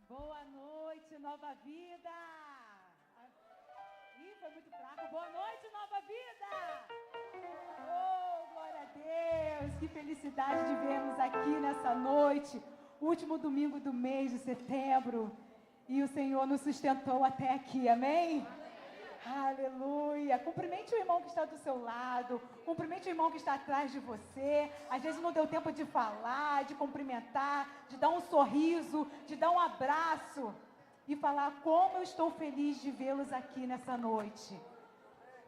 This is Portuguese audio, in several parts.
Boa noite, Nova Vida! Ih, foi muito fraco. Boa noite, Nova Vida! Oh, glória a Deus! Que felicidade de vermos aqui nessa noite, último domingo do mês de setembro. E o Senhor nos sustentou até aqui, amém? Aleluia! Cumprimente o irmão que está do seu lado, cumprimente o irmão que está atrás de você. Às vezes não deu tempo de falar, de cumprimentar, de dar um sorriso, de dar um abraço e falar como eu estou feliz de vê-los aqui nessa noite.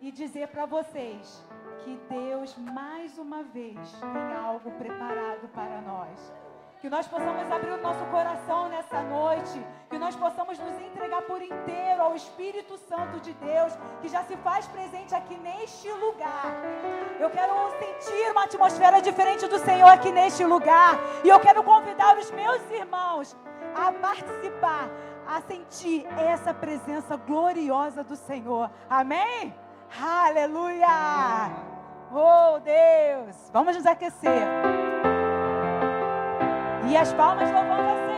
E dizer para vocês que Deus mais uma vez tem algo preparado para nós. Que nós possamos abrir o nosso coração nessa noite, que nós possamos nos entregar por inteiro ao Espírito Santo de Deus, que já se faz presente aqui neste lugar. Eu quero sentir uma atmosfera diferente do Senhor aqui neste lugar, e eu quero convidar os meus irmãos a participar, a sentir essa presença gloriosa do Senhor. Amém? Aleluia! Oh, Deus! Vamos nos aquecer. E as palmas louvando ao Senhor.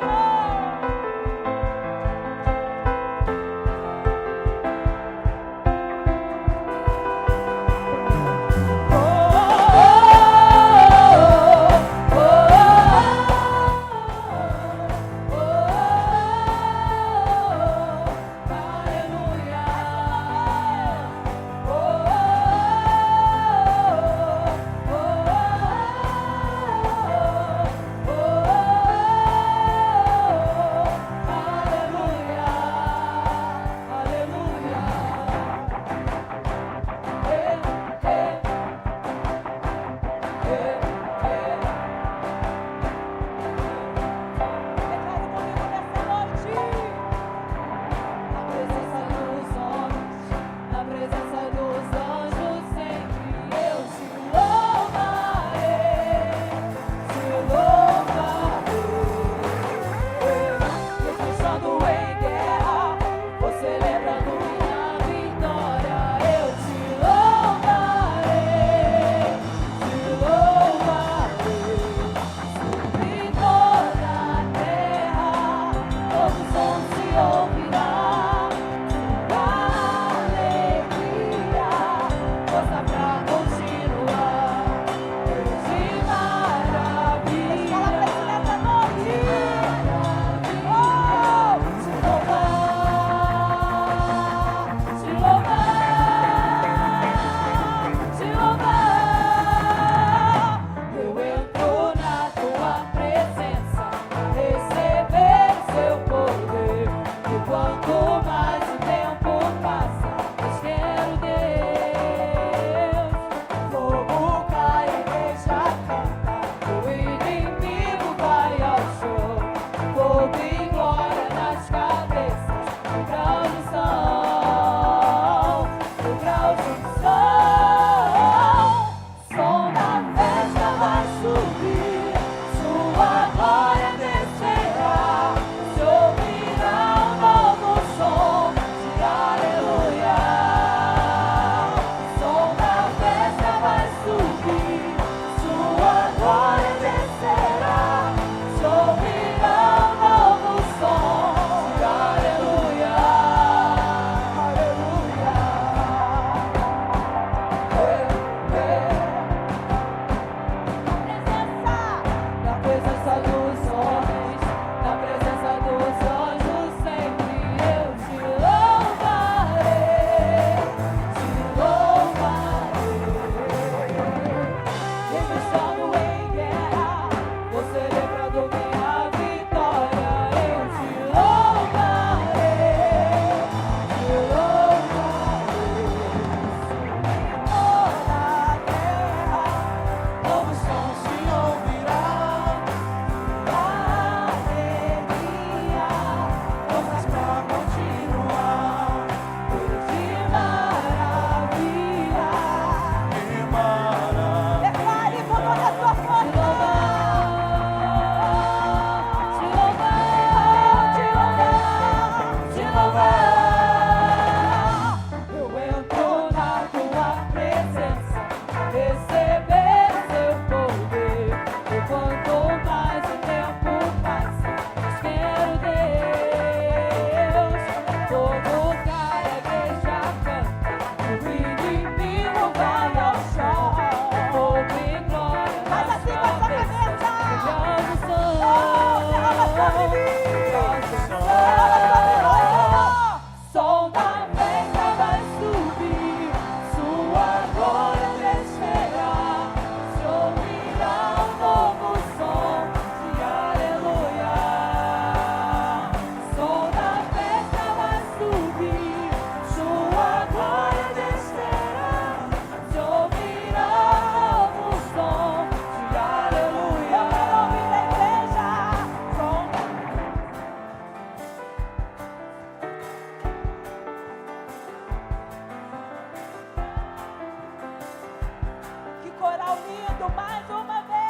reunindo mais uma vez.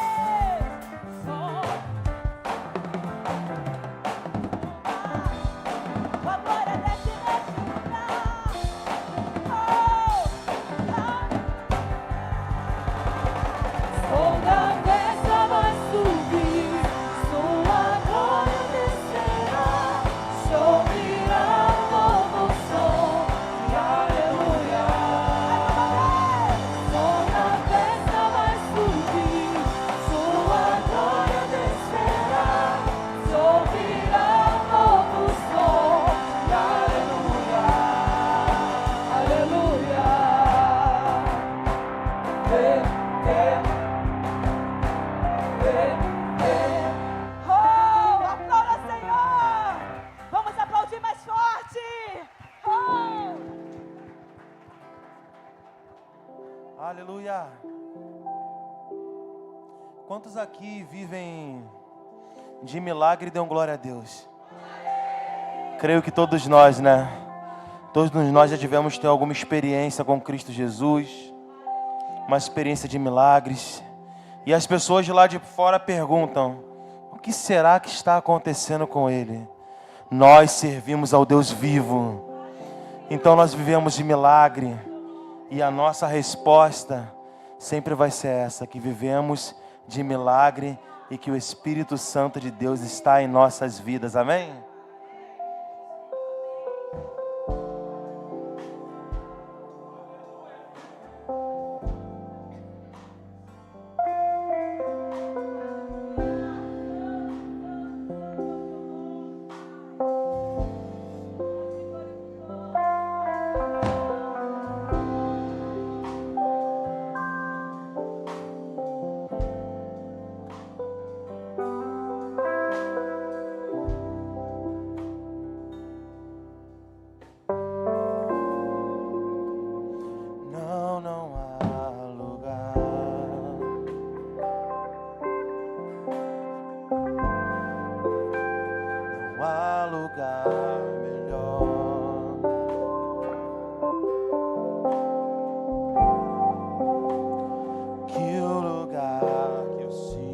A glória desce nesse lugar. Toda bênção vai subir, sua glória descerá, choverá novo som e aleluia. Toda bênção vai subir, sua glória descerá, choverá novo som e aleluia. Aleluia. Oh, aplauda, Senhor! Vamos aplaudir mais forte! Oh! Aleluia! Quantos aqui vivem de milagre e dão glória a Deus? Creio que todos nós, né? Todos nós já tivemos ter alguma experiência com Cristo Jesus, uma experiência de milagres. E as pessoas de lá de fora perguntam: o que será que está acontecendo com ele? Nós servimos ao Deus vivo. Então nós vivemos de milagre. E a nossa resposta sempre vai ser essa: que vivemos de milagre e que o Espírito Santo de Deus está em nossas vidas. Amém? Não há lugar, não há lugar melhor que o lugar que eu sinto,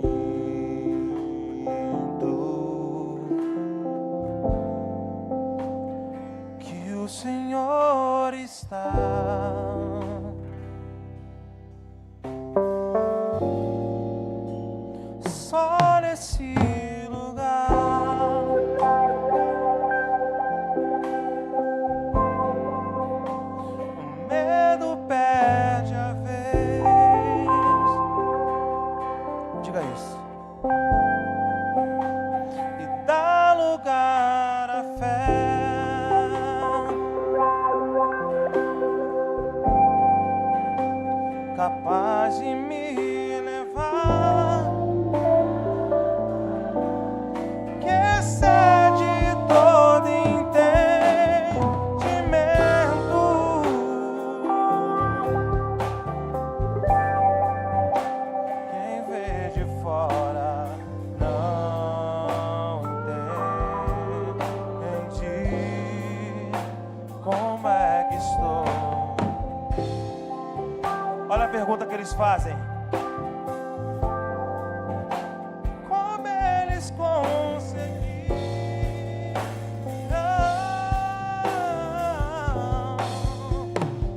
que o Senhor está. Só nesse lugar, o medo perde a vez. Diga isso. E dá lugar à fé, capaz de me levar, que excede todo entendimento. Quem vê de fora não entende como é que estou. Olha a pergunta que eles fazem: como eles conseguiram?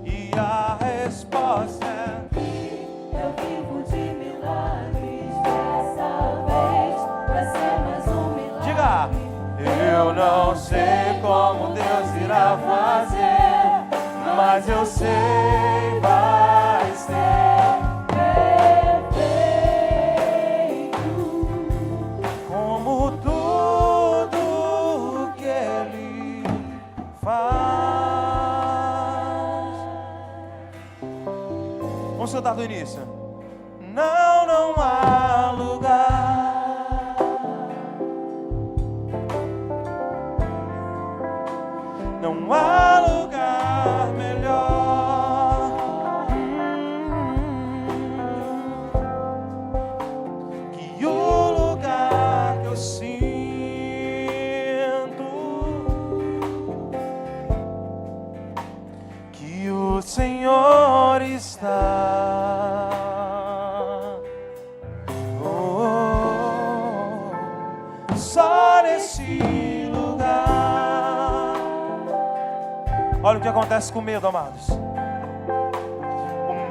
E a resposta é: Eu vivo de milagres, dessa vez vai ser mais um milagre. diga, eu não sei como Deus irá fazer, mas eu sei vai ser perfeito. como tudo que Ele faz. Vamos cantar do início. Não há lugar, não há lugar melhor que o lugar que eu sinto, que o Senhor está. nesse lugar. Olha o que acontece com o medo, amados. O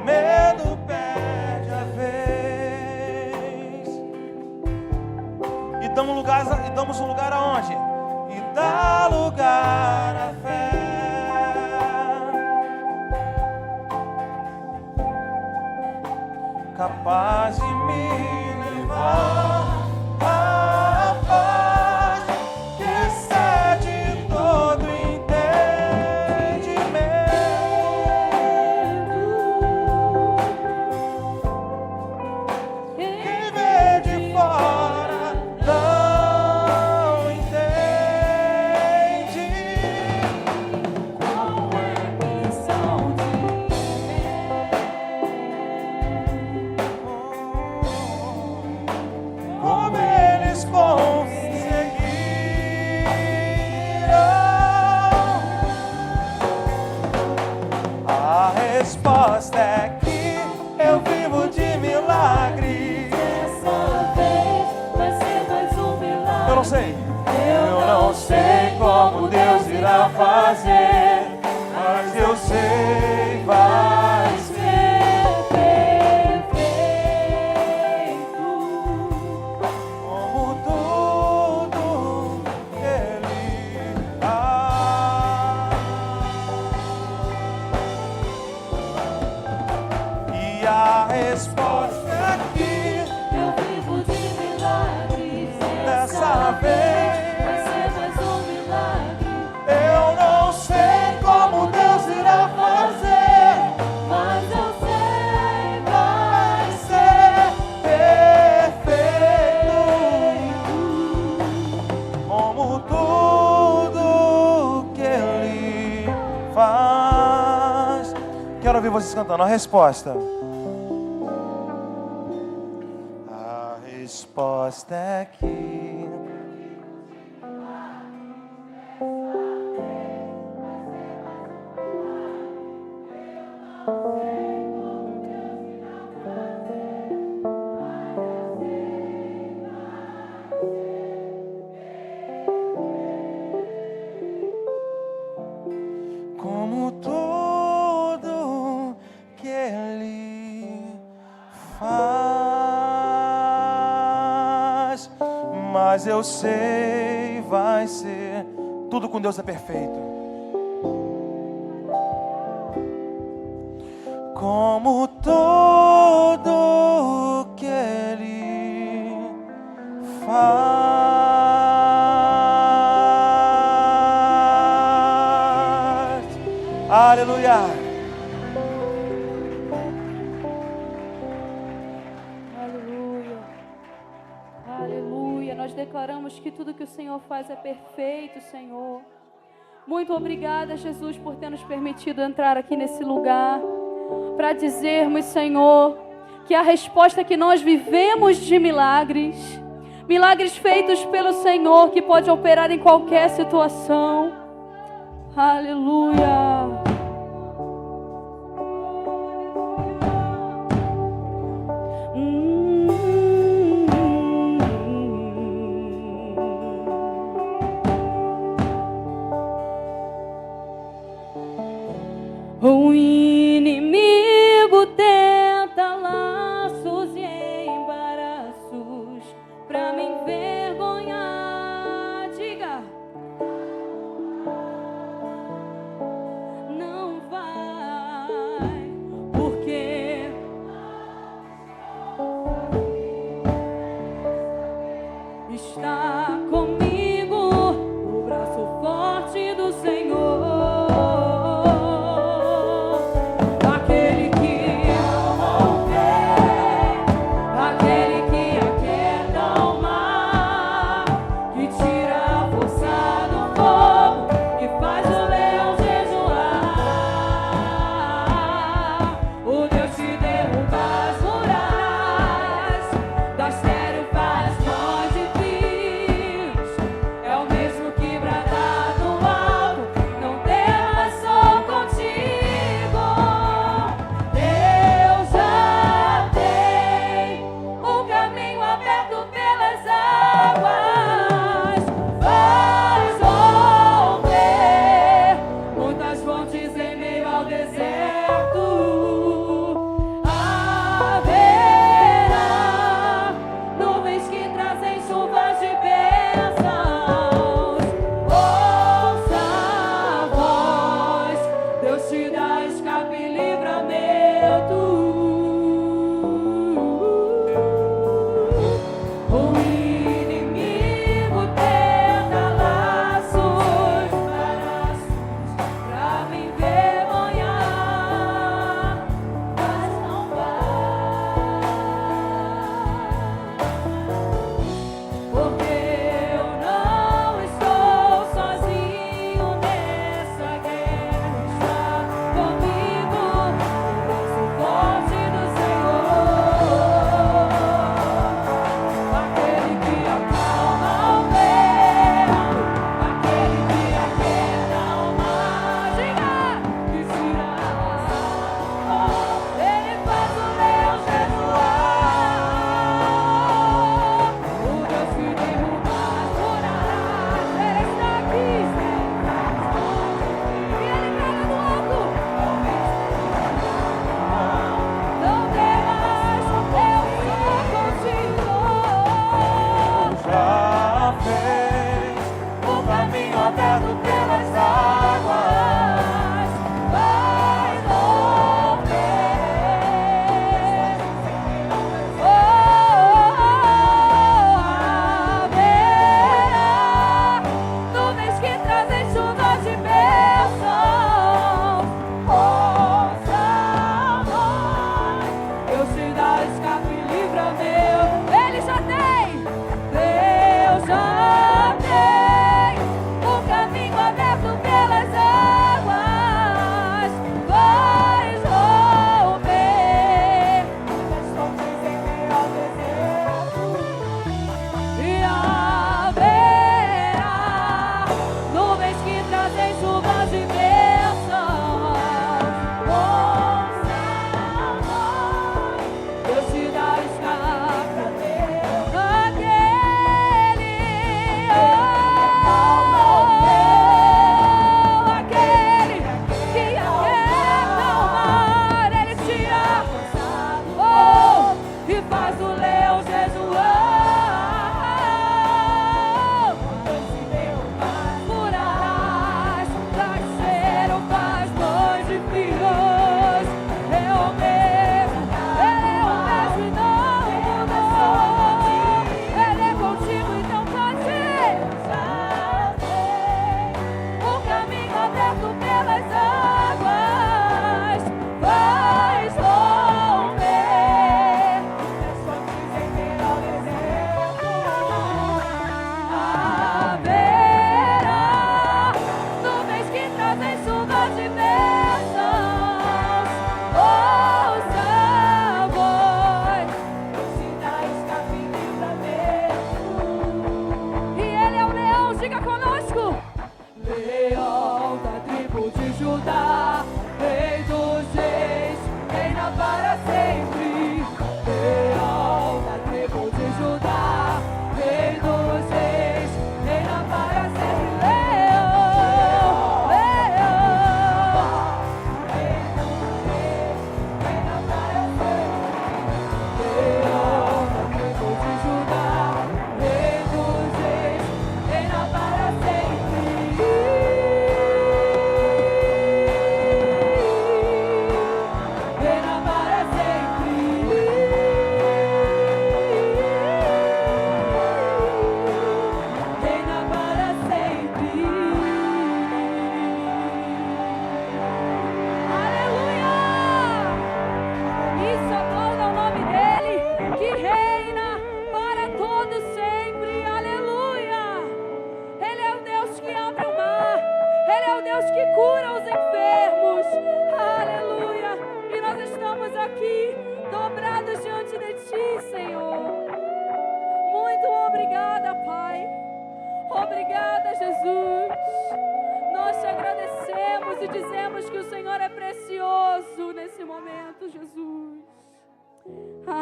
medo perde a vez. E damos um lugar aonde? E dá lugar à fé. Capaz de me levar à paz que excede todo entendimento. Quem vê de fora não entende qual é a missão de como eles conseguiram. A resposta é que eu vivo de milagres. Dessa vez vai ser mais um milagre. Eu não sei como Deus irá fazer, mas eu sei vai ser perfeito. como tudo que Ele faz. E a resposta é que Eu vivo de milagres. dessa vez vai ser mais um milagre. eu não sei como Deus irá fazer, Mas eu sei vai ser perfeito como tudo que Ele faz. Quero ouvir vocês cantando a resposta. A resposta é que como tudo que Ele faz, mas eu sei vai ser, tudo com Deus é perfeito. Como tudo que Ele faz. Aleluia. Aleluia. Aleluia. Nós declaramos que tudo que o Senhor faz é perfeito, Senhor. Muito obrigada, Jesus, por ter nos permitido entrar aqui nesse lugar para dizermos, Senhor, que a resposta que nós vivemos de milagres, milagres feitos pelo Senhor, que pode operar em qualquer situação. Aleluia. O inimigo tenta laços e embaraços pra me envergonhar. Diga.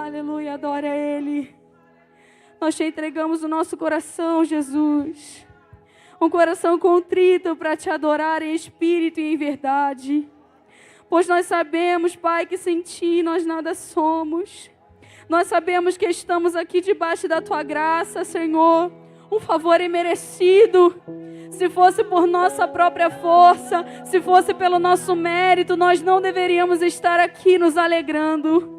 Aleluia, adore a Ele. Nós te entregamos o nosso coração, Jesus. Um coração contrito para te adorar em espírito e em verdade. Pois nós sabemos, Pai, que sem Ti nós nada somos. Nós sabemos que estamos aqui debaixo da Tua graça, Senhor. Um favor imerecido. Se fosse por nossa própria força, se fosse pelo nosso mérito, nós não deveríamos estar aqui nos alegrando.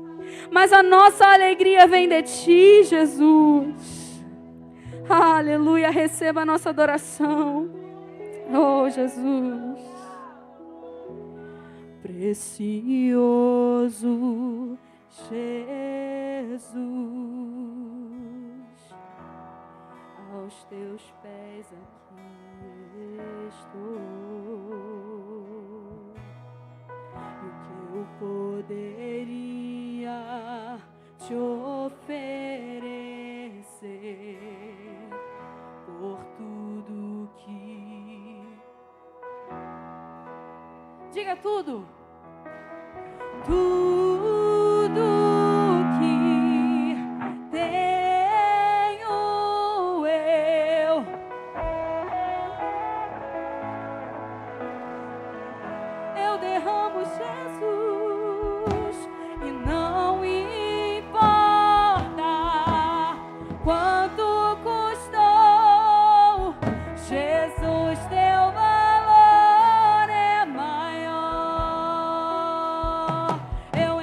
Mas a nossa alegria vem de Ti, Jesus. Aleluia, receba a nossa adoração. Oh, Jesus. Precioso Jesus, aos Teus pés aqui estou. E o que eu poderia te oferecer por tudo que... Diga tudo. Tudo que tenho eu derramo, Jesus, e não importa quanto custou, Jesus, teu valor é maior. Eu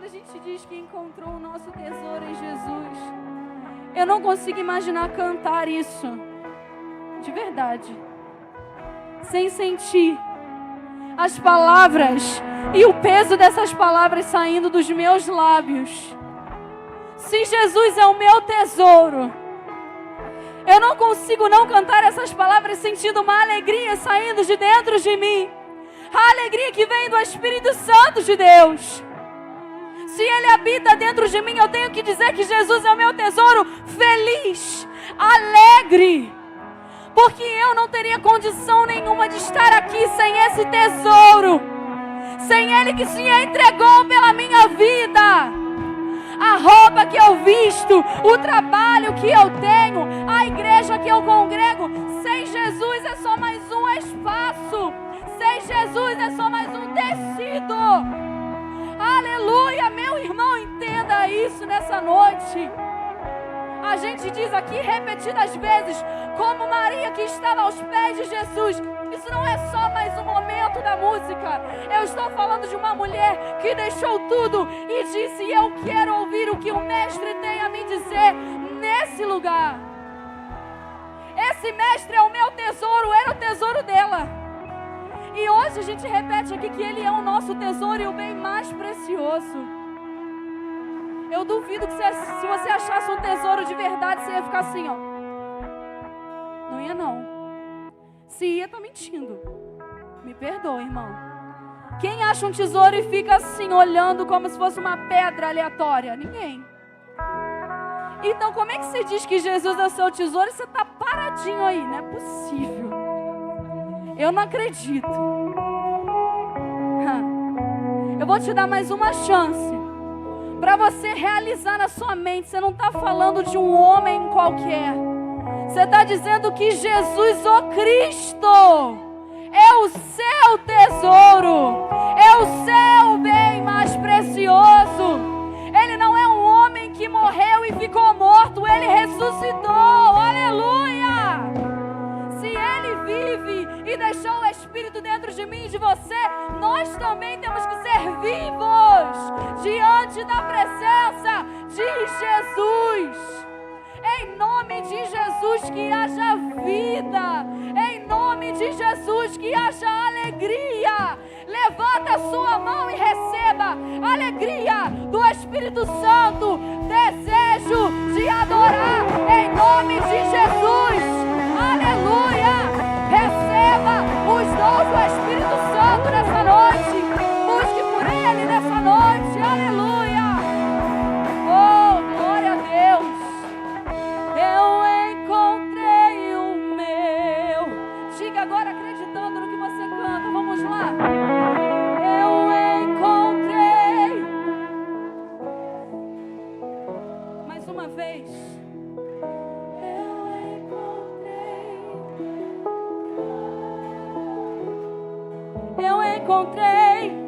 quando a gente diz que encontrou o nosso tesouro em Jesus, eu não consigo imaginar cantar isso de verdade, sem sentir as palavras e o peso dessas palavras saindo dos meus lábios. Se Jesus é o meu tesouro, eu não consigo não cantar essas palavras sentindo uma alegria saindo de dentro de mim. A alegria que vem do Espírito Santo de Deus. Se Ele habita dentro de mim, eu tenho que dizer que Jesus é o meu tesouro feliz, alegre. Porque eu não teria condição nenhuma de estar aqui sem esse tesouro. Sem Ele que se entregou pela minha vida. A roupa que eu visto, o trabalho que eu tenho, a igreja que eu congrego. Sem Jesus é só mais um espaço. Sem Jesus é só mais um tecido. Aleluia, meu irmão, entenda isso nessa noite. A gente diz aqui repetidas vezes, como Maria que estava aos pés de Jesus. Isso não é só mais um momento da música. Eu estou falando de uma mulher que deixou tudo e disse: eu quero ouvir o que o Mestre tem a me dizer nesse lugar. Esse Mestre é o meu tesouro, era o tesouro dela. E hoje a gente repete aqui que Ele é o nosso tesouro e o bem mais precioso. Eu duvido que se você achasse um tesouro de verdade, você ia ficar assim, ó. Não ia não. Se ia, tá mentindo. Me perdoa, irmão. Quem acha um tesouro e fica assim, olhando como se fosse uma pedra aleatória? Ninguém. Então como é que você diz que Jesus é o seu tesouro e você tá paradinho aí? Não é possível. Eu não acredito. Eu vou te dar mais uma chance para você realizar na sua mente. Você não está falando de um homem qualquer. Você está dizendo que Jesus, o Cristo, é o seu tesouro, é o seu bem mais precioso. Ele não é um homem que morreu e ficou morto. Ele ressuscitou. Aleluia! Se Ele vive e deixou o Espírito dentro de mim e de você, nós também temos que ser vivos diante da presença de Jesus. Em nome de Jesus, que haja vida. Em nome de Jesus, que haja alegria. Levanta a sua mão e receba alegria do Espírito Santo. Desejo de adorar em nome de Jesus. Aleluia. Receba os dons do Espírito Santo nessa noite. Busque por Ele nessa noite. Aleluia. Oh, glória a Deus. Eu encontrei o meu. Diga agora acreditando no que você canta. Vamos lá. Eu encontrei. Mais uma vez. Eu encontrei.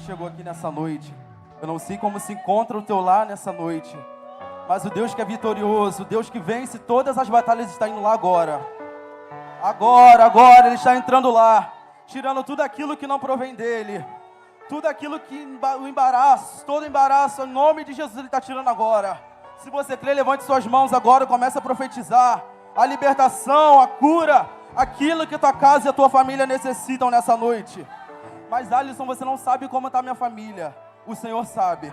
Chegou aqui nessa noite. Eu não sei como se encontra o teu lar nessa noite, mas o Deus que é vitorioso, o Deus que vence todas as batalhas, está indo lá agora. Agora Ele está entrando lá, tirando tudo aquilo que não provém dEle, tudo aquilo que o embaraço, todo embaraço, em nome de Jesus Ele está tirando agora. Se você crê, levante suas mãos agora e comece a profetizar a libertação, a cura, aquilo que tua casa e a tua família necessitam nessa noite. Mas Alisson, você não sabe como está minha família. O Senhor sabe.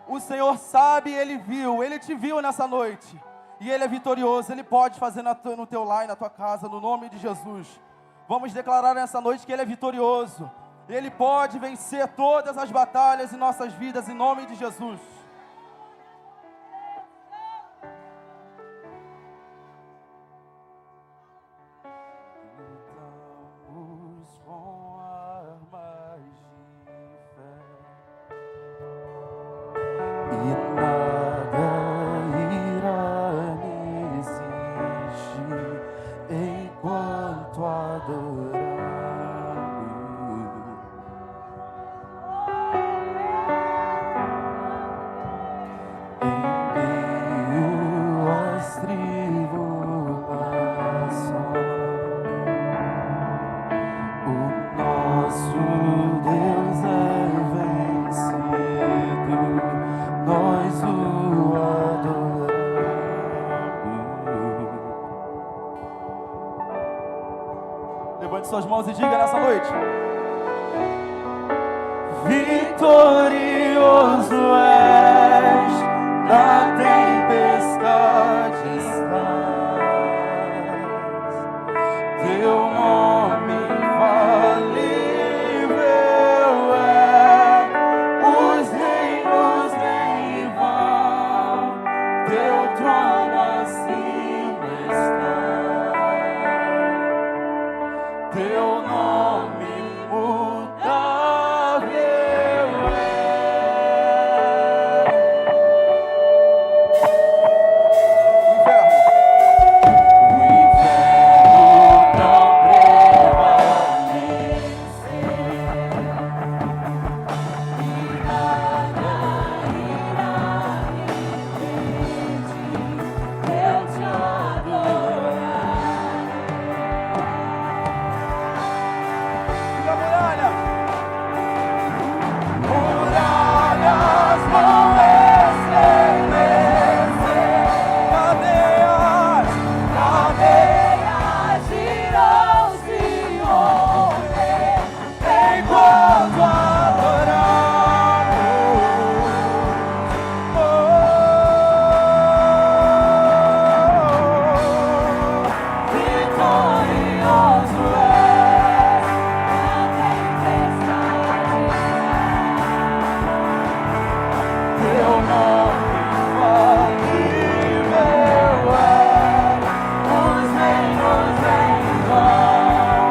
O Senhor sabe, Ele viu, Ele te viu nessa noite. E Ele é vitorioso, Ele pode fazer no teu lar e na tua casa, no nome de Jesus. Vamos declarar nessa noite que Ele é vitorioso. Ele pode vencer todas as batalhas em nossas vidas, em nome de Jesus. vitorioso és, na tempestade estás. Teu nome infalível é, os reinos vêm e vão, teu trono acima está. Teu nome imutável é. O inferno não prevalece, e nada irá impedir eu te adorar. Diga, muralha! Muralhas vão estremecer, cadeias irão se romper enquanto adoramos. Vitorioso és, na tempestade. Teu nome infalível é, os reinos vêm e vão,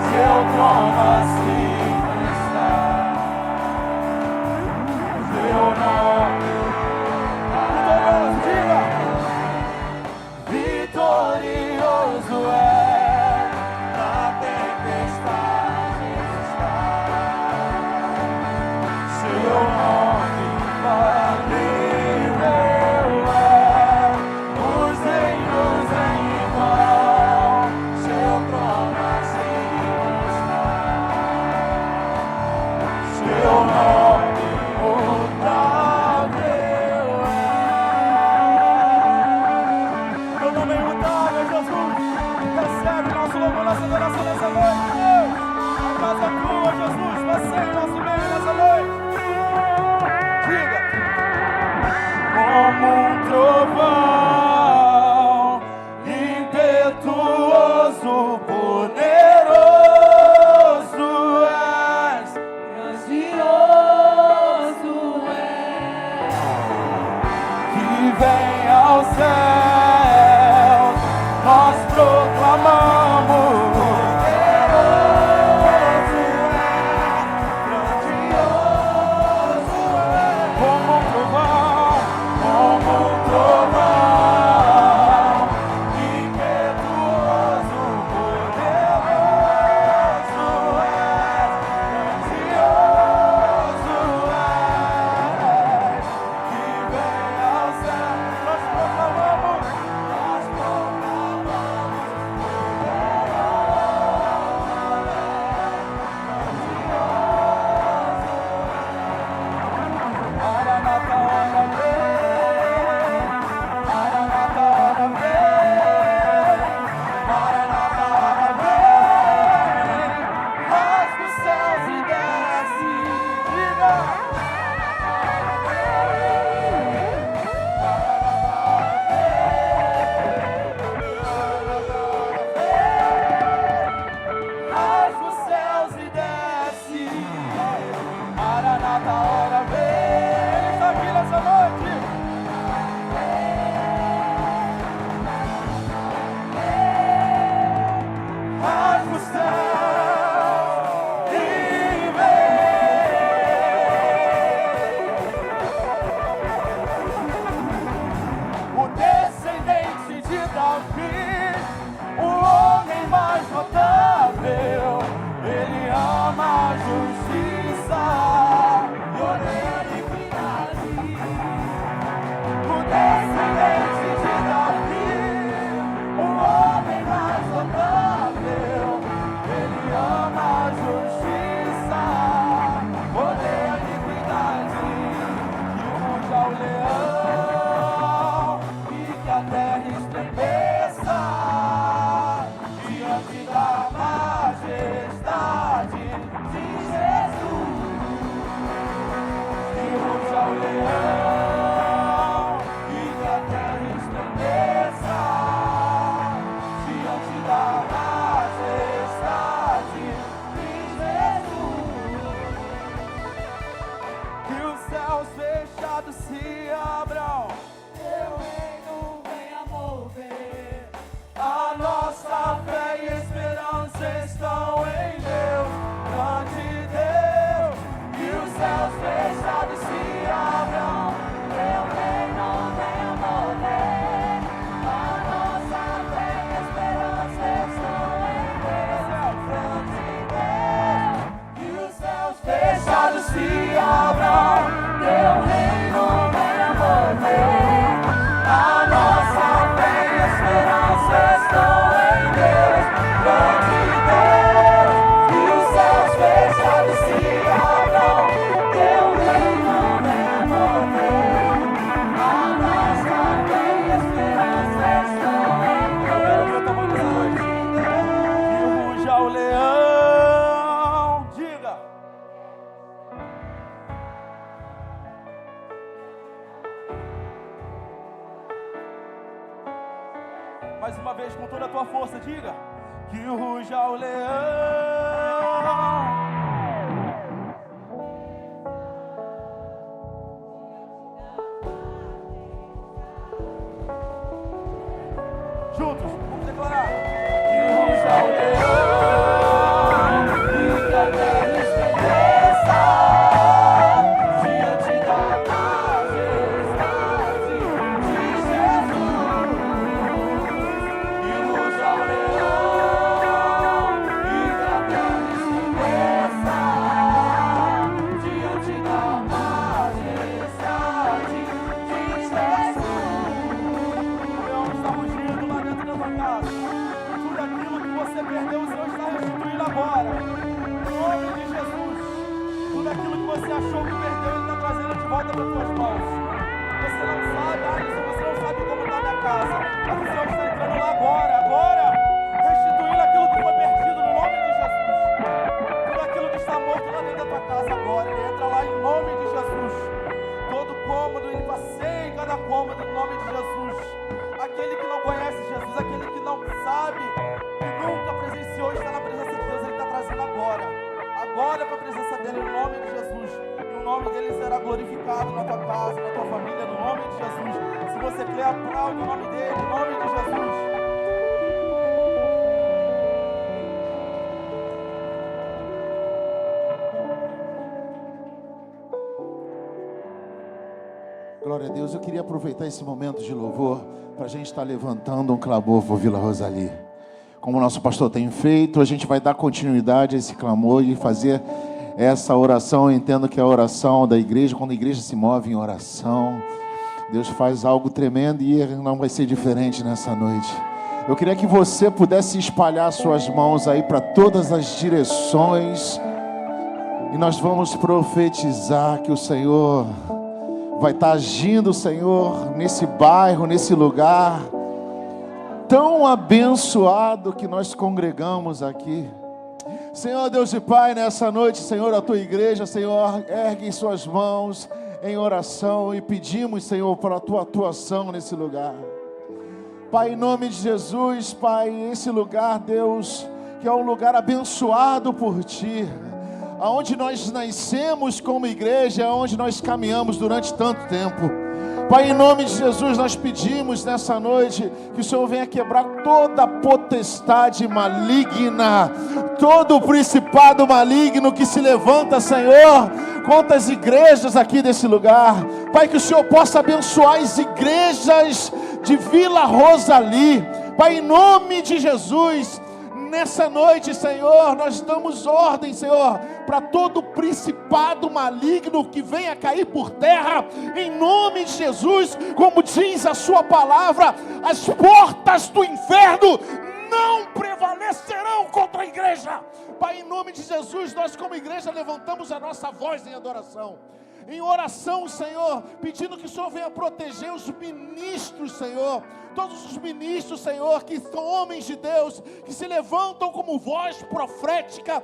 seu trono acima está. Teu nome vitorioso, diga! Vitorioso é, na tempestade está. Seu nome infalível é, os reinos vêm e vão, seu trono acima está. Seu nome imutável é. Teu nome é imutável, Jesus. Recebe nosso louvor, nossa adoração nessa noite, Deus. A casa é tua, Jesus. Você em nosso meio nessa noite. Diga. Como um trovão impetuoso, poderoso és, grandioso és, que vem aos céus, nós proclamamos. Poderoso é, grandioso é, como um trovão, impetuoso, poderoso é, grandioso é, que vem aos céus, nós proclamamos. Maranata, hora vem, Maranata, hora vem, Maranata, hora vem, rasga os céus e desce, diga. Rasga os céus e desce, Maranata, hora vem. Ele está aqui nessa noite. Rasga os céus e vem. O descendente de Davi, o homem mais notável, ele ama a justiça e fechados se abram. Teu reino venha mover. A nossa fé e esperança estão em Deus, grande Deus. E os céus fechados se abram. Teu reino venha mover. A nossa fé e esperança estão em Deus, grande Deus. E os céus fechados se abram. Teu reino venha mover. A nossa fé e esperança estão em Deus, grande Deus. E os céus fechados se abram. Teu reino venha mover. A nossa fé e esperança estão em Deus, grande Deus. E ruja o leão. Diga. Mais uma vez, com toda a tua força, diga. Que ruja o leão. Juntos, vamos declarar. Que ruja o leão. E que a terra estremeça diante da majestade de Jesus. Que ruja o leão. E que a terra estremeça diante da majestade de Jesus. O leão está rugindo lá dentro da tua casa. Tudo aquilo que você perdeu, o Senhor está restituindo agora. Em nome de Jesus. Tudo aquilo que você achou que perdeu, Ele está trazendo de volta para as tuas mãos. Você não sabe, Alisson, você não sabe como está a minha casa. Mas o Senhor está entrando lá agora, restituindo aquilo que foi perdido no nome de Jesus. Tudo aquilo que está morto lá dentro da tua casa agora, Ele entra lá em nome de Jesus. Todo cômodo, Ele passeia em cada cômodo em nome de Jesus. Aquele que não conhece Jesus, aquele que não sabe, que nunca presenciou estar na presença de Deus, Ele está trazendo agora para a presença dEle, em nome de Jesus. E o nome dEle será glorificado na tua casa, na tua família, no nome de Jesus. Se você crê, aplaude o nome dEle, em nome de Jesus. Glória a Deus. Eu queria aproveitar esse momento de louvor para a gente estar levantando um clamor por Vila Rosali. Como o nosso pastor tem feito, a gente vai dar continuidade a esse clamor e fazer essa oração. Eu entendo que é a oração da igreja, quando a igreja se move em oração, Deus faz algo tremendo e não vai ser diferente nessa noite. Eu queria que você pudesse espalhar suas mãos aí para todas as direções e nós vamos profetizar que o Senhor vai estar agindo, Senhor, nesse bairro, nesse lugar tão abençoado que nós congregamos aqui. Senhor Deus e Pai, nessa noite, Senhor, a tua igreja, Senhor, ergue suas mãos em oração e pedimos, Senhor, para a tua atuação nesse lugar. Pai, em nome de Jesus, Pai, esse lugar, Deus, que é um lugar abençoado por Ti, aonde nós nascemos como igreja, aonde nós caminhamos durante tanto tempo. Pai, em nome de Jesus, nós pedimos nessa noite que o Senhor venha quebrar toda potestade maligna, todo o principado maligno que se levanta, Senhor, contra as igrejas aqui desse lugar. Pai, que o Senhor possa abençoar as igrejas de Vila Rosali. Pai, em nome de Jesus, nessa noite, Senhor, nós damos ordem, Senhor, para todo principado maligno que venha cair por terra, em nome de Jesus. Como diz a sua palavra, as portas do inferno não prevalecerão contra a igreja. Pai, em nome de Jesus, nós como igreja levantamos a nossa voz em adoração, em oração, Senhor, pedindo que o Senhor venha proteger os ministros, Senhor, todos os ministros, Senhor, que são homens de Deus, que se levantam como voz profética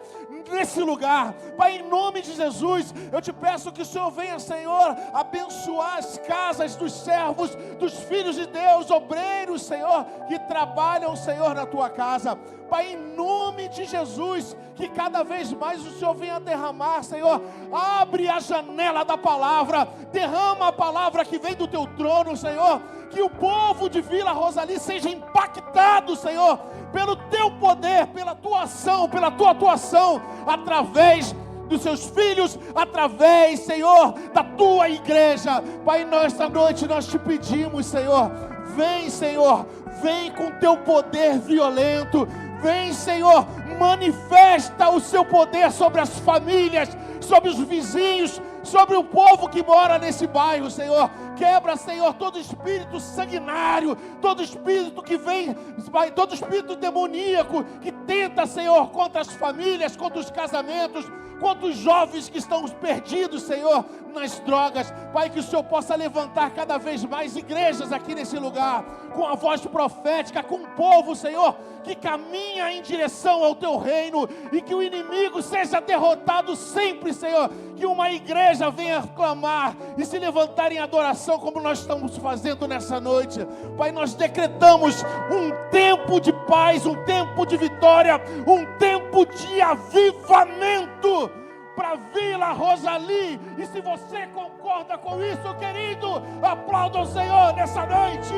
nesse lugar. Pai, em nome nome de Jesus, eu te peço que o Senhor venha, Senhor, abençoar as casas dos servos, dos filhos de Deus, obreiros, Senhor, que trabalham, Senhor, na tua casa. Pai, em nome de Jesus, que cada vez mais o Senhor venha derramar, Senhor, abre a janela da palavra, derrama a palavra que vem do teu trono, Senhor, que o povo de Vila Rosali seja impactado, Senhor, pelo teu poder, pela tua ação, pela tua atuação, através dos seus filhos, através, Senhor, da tua igreja. Pai, nesta noite nós te pedimos, Senhor, vem, Senhor, vem com teu poder violento, vem, Senhor, manifesta o seu poder sobre as famílias, sobre os vizinhos, sobre o povo que mora nesse bairro, Senhor. Quebra, Senhor, todo espírito sanguinário, todo espírito que vem, todo espírito demoníaco que tenta, Senhor, contra as famílias, contra os casamentos, contra os jovens que estão perdidos, Senhor, nas drogas. Pai, que o Senhor possa levantar cada vez mais igrejas aqui nesse lugar, com a voz profética, com o povo, Senhor, que caminha em direção ao teu reino, e que o inimigo seja derrotado sempre, Senhor. Que uma igreja venha clamar e se levantar em adoração, como nós estamos fazendo nessa noite. Pai, nós decretamos um tempo de paz, um tempo de vitória, um tempo de avivamento para Vila Rosali. E se você concorda com isso, querido, aplauda o Senhor nessa noite.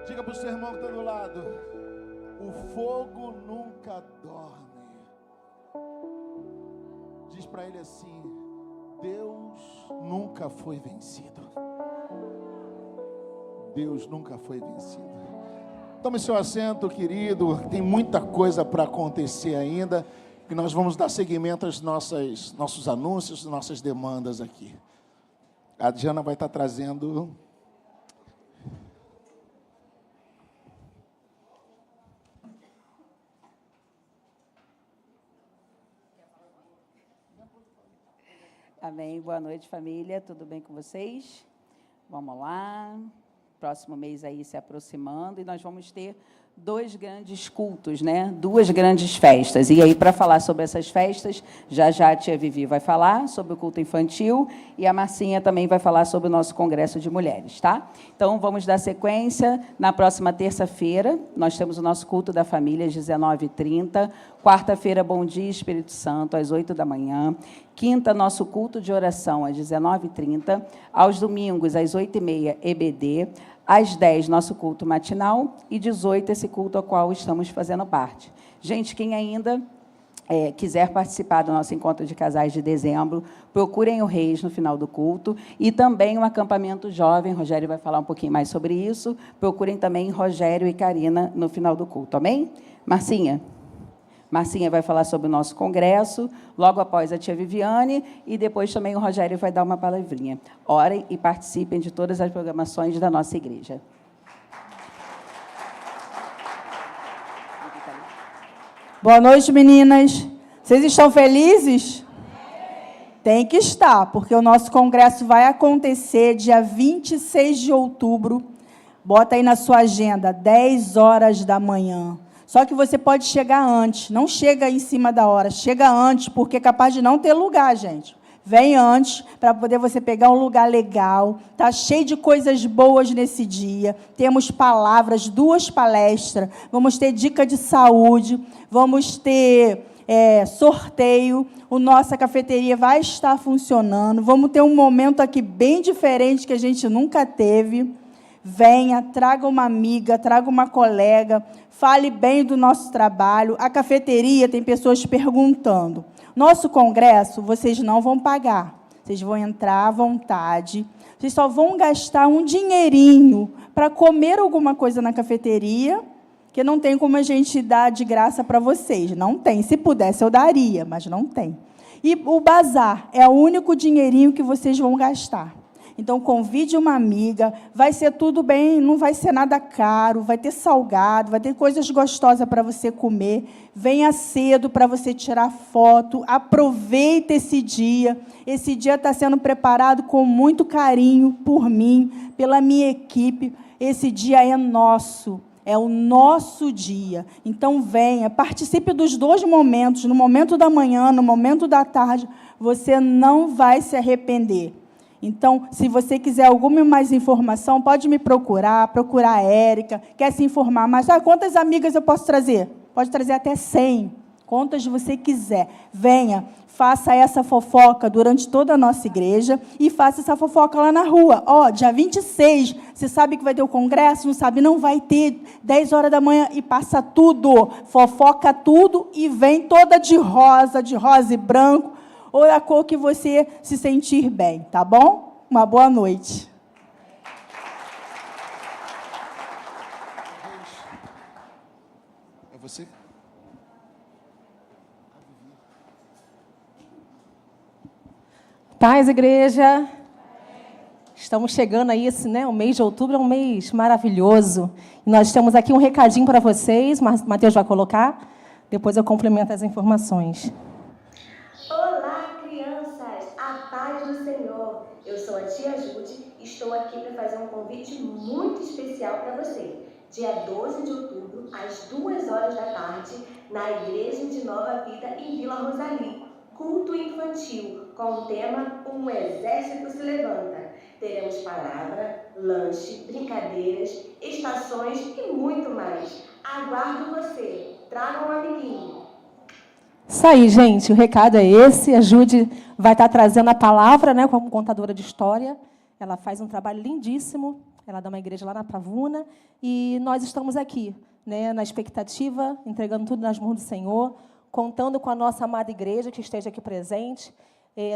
Diga para o seu irmão que está do lado: o fogo nunca dorme. Diz para ele assim: Deus nunca foi vencido. Deus nunca foi vencido. Tome seu assento, querido. Tem muita coisa para acontecer ainda, e nós vamos dar seguimento aos nossos anúncios, nossas demandas aqui. A Diana vai estar trazendo... Amém. Boa noite, família. Tudo bem com vocês? Vamos lá. Próximo mês aí se aproximando, e nós vamos ter 2 grandes cultos, né? 2 grandes festas. E aí, para falar sobre essas festas, já a tia Vivi vai falar sobre o culto infantil, e a Marcinha também vai falar sobre o nosso congresso de mulheres, tá? Então, vamos dar sequência. Na próxima terça-feira, nós temos o nosso culto da família, às 19h30. Quarta-feira, Bom Dia Espírito Santo, às 8 da manhã. Quinta, nosso culto de oração, às 19h30. Aos domingos, às 8h30, EBD. Às 10, nosso culto matinal. E 18, esse culto ao qual estamos fazendo parte. Gente, quem ainda quiser participar do nosso encontro de casais de dezembro, procurem o Reis no final do culto. E também um acampamento jovem, Rogério vai falar um pouquinho mais sobre isso. Procurem também Rogério e Karina no final do culto, amém? Marcinha vai falar sobre o nosso congresso, logo após a tia Viviane, e depois também o Rogério vai dar uma palavrinha. Orem e participem de todas as programações da nossa igreja. Boa noite, meninas. Vocês estão felizes? Tem que estar, porque o nosso congresso vai acontecer dia 26 de outubro. Bota aí na sua agenda, 10 horas da manhã. Só que você pode chegar antes. Não chega em cima da hora, chega antes, porque é capaz de não ter lugar, gente. Vem antes, para poder você pegar um lugar legal. Está cheio de coisas boas nesse dia. Temos palavras, 2 palestras. Vamos ter dica de saúde. Vamos ter sorteio. A nossa cafeteria vai estar funcionando. Vamos ter um momento aqui bem diferente que a gente nunca teve. Venha, traga uma amiga, traga uma colega. Fale bem do nosso trabalho. A cafeteria, tem pessoas perguntando. Nosso congresso, vocês não vão pagar. Vocês vão entrar à vontade. Vocês só vão gastar um dinheirinho para comer alguma coisa na cafeteria, que não tem como a gente dar de graça para vocês. Não tem. Se pudesse, eu daria, mas não tem. E o bazar é o único dinheirinho que vocês vão gastar. Então, convide uma amiga, vai ser tudo bem, não vai ser nada caro, vai ter salgado, vai ter coisas gostosas para você comer. Venha cedo para você tirar foto, aproveita esse dia. Esse dia está sendo preparado com muito carinho por mim, pela minha equipe. Esse dia é nosso. É o nosso dia. Então, venha, participe dos 2 momentos, no momento da manhã, no momento da tarde. Você não vai se arrepender. Então, se você quiser alguma mais informação, pode me procurar a Érica. Quer se informar mais? Quantas amigas eu posso trazer? Pode trazer até 100. Quantas você quiser. Venha. Faça essa fofoca durante toda a nossa igreja e faça essa fofoca lá na rua. Dia 26, você sabe que vai ter o congresso? Não sabe? Não vai ter, 10 horas da manhã, e passa tudo, fofoca tudo e vem toda de rosa e branco, ou a cor que você se sentir bem, tá bom? Uma boa noite. É você? Paz, igreja. Estamos chegando aí, o mês de outubro é um mês maravilhoso. E nós temos aqui um recadinho para vocês. Mateus vai colocar. Depois eu complemento as informações. Olá, crianças. A paz do Senhor. Eu sou a tia Jude e estou aqui para fazer um convite muito especial para você. Dia 12 de outubro, às 2 horas da tarde, na Igreja de Nova Vida, em Vila Rosalie. Culto infantil, com o tema Um Exército se Levanta. Teremos palavra, lanche, brincadeiras, estações e muito mais. Aguardo você. Traga um amiguinho. Isso aí, gente. O recado é esse. A Jude vai estar trazendo a palavra, como contadora de história. Ela faz um trabalho lindíssimo. Ela dá uma igreja lá na Pavuna. E nós estamos aqui, na expectativa, entregando tudo nas mãos do Senhor, contando com a nossa amada igreja que esteja aqui presente.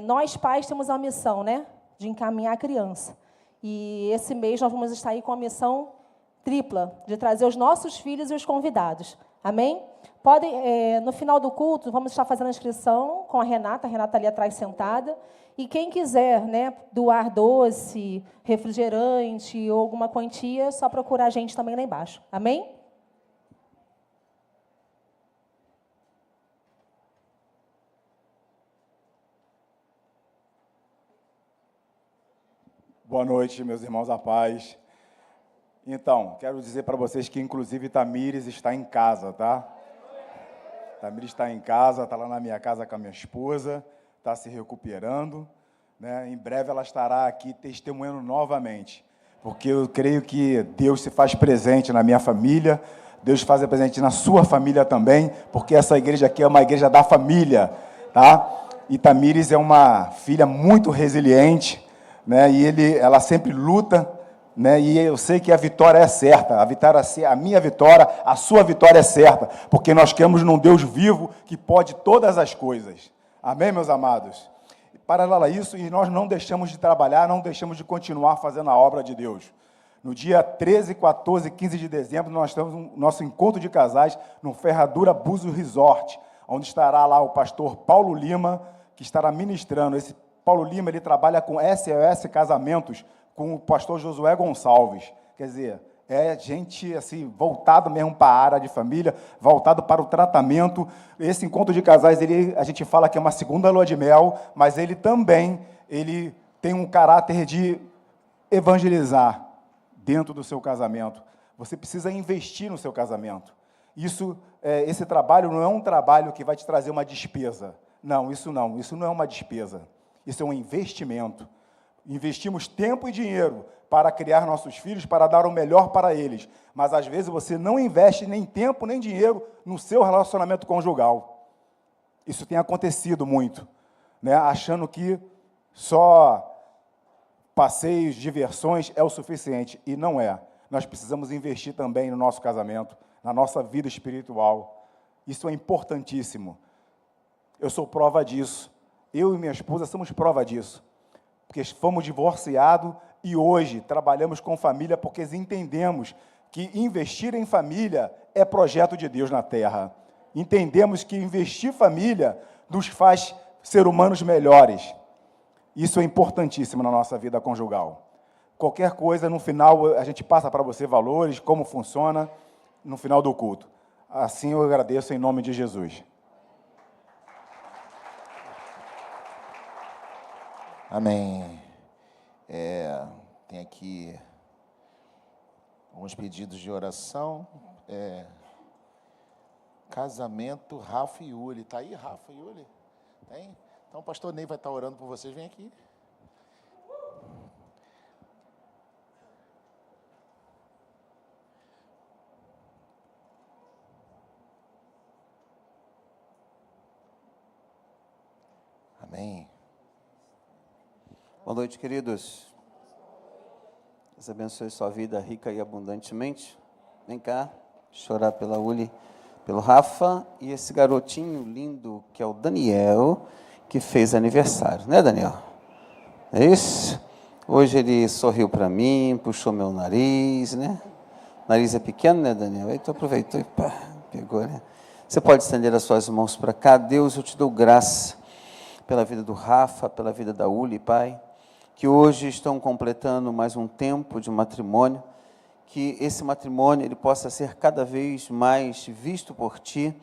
Nós, pais, temos a missão, de encaminhar a criança. E esse mês nós vamos estar aí com a missão tripla, de trazer os nossos filhos e os convidados. Amém? No final do culto, vamos estar fazendo a inscrição com a Renata ali atrás sentada. E quem quiser, doar doce, refrigerante ou alguma quantia, é só procurar a gente também lá embaixo. Amém? Boa noite, meus irmãos da paz. Então, quero dizer para vocês que, inclusive, Tamires está em casa, tá? Tamires está em casa, está lá na minha casa com a minha esposa, está se recuperando, Em breve ela estará aqui testemunhando novamente, porque eu creio que Deus se faz presente na minha família, Deus se faz presente na sua família também, porque essa igreja aqui é uma igreja da família, tá? E Tamires é uma filha muito resiliente, e ela sempre luta, e eu sei que a vitória é certa, a minha vitória, a sua vitória é certa, porque nós cremos num Deus vivo que pode todas as coisas. Amém, meus amados? Paralelo a isso, e nós não deixamos de trabalhar, não deixamos de continuar fazendo a obra de Deus. No dia 13, 14 e 15 de dezembro, nós temos o nosso encontro de casais no Ferradura Búzios Resort, onde estará lá o pastor Paulo Lima, que estará ministrando. Esse Paulo Lima, ele trabalha com SOS Casamentos, com o pastor Josué Gonçalves. Quer dizer, é gente assim, voltado mesmo para a área de família, voltado para o tratamento. Esse encontro de casais, a gente fala que é uma segunda lua de mel, mas ele também tem um caráter de evangelizar dentro do seu casamento. Você precisa investir no seu casamento. Esse trabalho não é um trabalho que vai te trazer uma despesa. Não, isso não é uma despesa. Isso é um investimento. Investimos tempo e dinheiro para criar nossos filhos, para dar o melhor para eles. Mas, às vezes, você não investe nem tempo, nem dinheiro no seu relacionamento conjugal. Isso tem acontecido muito, achando que só passeios, diversões é o suficiente. E não é. Nós precisamos investir também no nosso casamento, na nossa vida espiritual. Isso é importantíssimo. Eu sou prova disso. Eu e minha esposa somos prova disso. Porque fomos divorciados e hoje trabalhamos com família porque entendemos que investir em família é projeto de Deus na terra. Entendemos que investir em família nos faz ser humanos melhores. Isso é importantíssimo na nossa vida conjugal. Qualquer coisa, no final, a gente passa para você valores, como funciona no final do culto. Assim eu agradeço em nome de Jesus. Amém. Tem aqui alguns pedidos de oração. Casamento, Rafa e Yuli. Está aí, Rafa e Yuli? Tem? Então o pastor Ney vai estar orando por vocês. Vem aqui. Amém. Boa noite, queridos. Deus abençoe sua vida rica e abundantemente. Vem cá, chorar pela Uli, pelo Rafa e esse garotinho lindo que é o Daniel, que fez aniversário, né, Daniel? É isso? Hoje ele sorriu para mim, puxou meu nariz, né? O nariz é pequeno, né, Daniel? Aí tu aproveitou e pá, pegou, né? Você pode estender as suas mãos para cá. Deus, eu te dou graça pela vida do Rafa, pela vida da Uli, Pai, que hoje estão completando mais um tempo de matrimônio, que esse matrimônio ele possa ser cada vez mais visto por Ti,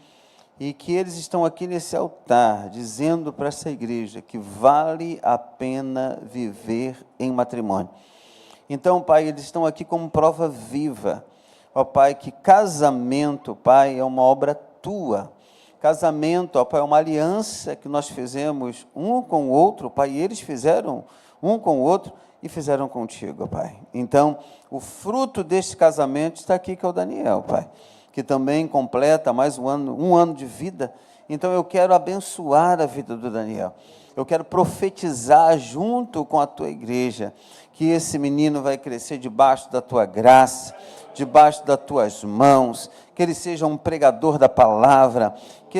e que eles estão aqui nesse altar, dizendo para essa igreja que vale a pena viver em matrimônio. Então, Pai, eles estão aqui como prova viva, ó Pai, que casamento, Pai, é uma obra Tua. Casamento, ó Pai, é uma aliança que nós fizemos um com o outro, Pai, e eles fizeram um com o outro e fizeram contigo, ó Pai. Então, o fruto deste casamento está aqui, que é o Daniel, Pai, que também completa mais um ano de vida. Então, eu quero abençoar a vida do Daniel. Eu quero profetizar junto com a Tua igreja, que esse menino vai crescer debaixo da Tua graça, debaixo das Tuas mãos, que ele seja um pregador da palavra, que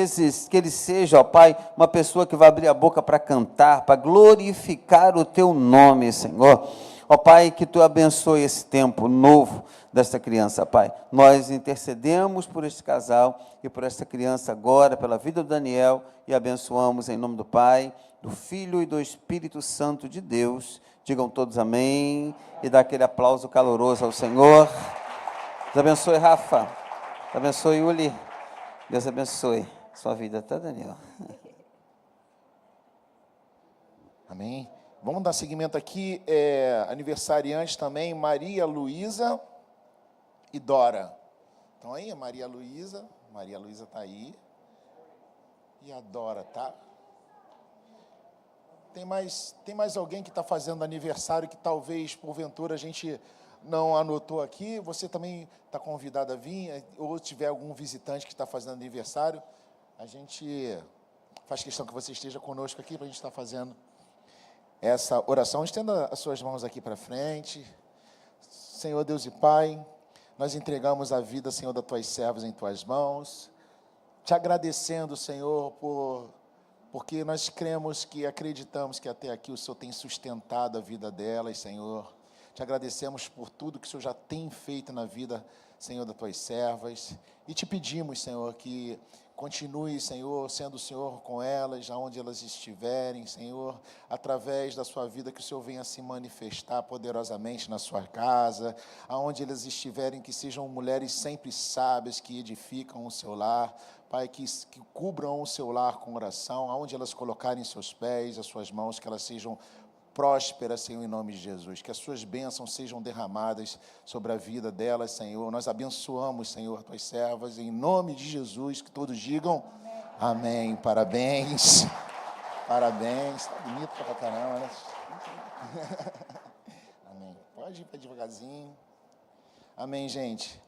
ele seja, ó Pai, uma pessoa que vai abrir a boca para cantar, para glorificar o Teu nome, Senhor. Ó Pai, que Tu abençoe esse tempo novo desta criança, Pai. Nós intercedemos por este casal e por esta criança agora, pela vida do Daniel, e abençoamos em nome do Pai, do Filho e do Espírito Santo de Deus. Digam todos amém, e dá aquele aplauso caloroso ao Senhor. Deus abençoe, Rafa. Deus abençoe, Uli. Deus abençoe sua vida, tá, Daniel? Amém. Vamos dar seguimento aqui, aniversariantes também, Maria Luísa e Dora. Então aí, a Maria Luísa está aí. E a Dora, tá? Tem mais alguém que está fazendo aniversário que talvez, porventura, a gente não anotou aqui? Você também está convidado a vir, ou tiver algum visitante que está fazendo aniversário, a gente faz questão que você esteja conosco aqui para a gente estar fazendo essa oração. Estenda as suas mãos aqui para frente. Senhor Deus e Pai, nós entregamos a vida, Senhor, das Tuas servas em Tuas mãos, te agradecendo, Senhor, porque nós cremos que acreditamos que até aqui o Senhor tem sustentado a vida delas, Senhor. Te agradecemos por tudo que o Senhor já tem feito na vida, Senhor, das Tuas servas. E te pedimos, Senhor, que continue, Senhor, sendo o Senhor com elas, aonde elas estiverem, Senhor, através da sua vida, que o Senhor venha se manifestar poderosamente na sua casa, aonde elas estiverem, que sejam mulheres sempre sábias, que edificam o seu lar, Pai, que cubram o seu lar com oração, aonde elas colocarem seus pés, as suas mãos, que elas sejam prósperas, Senhor, em nome de Jesus, que as suas bênçãos sejam derramadas sobre a vida delas, Senhor. Nós abençoamos, Senhor, Tuas servas, em nome de Jesus, que todos digam amém. Parabéns, parabéns, está bonito pra caramba, né? Amém. Pode ir para devagarzinho. Amém, gente.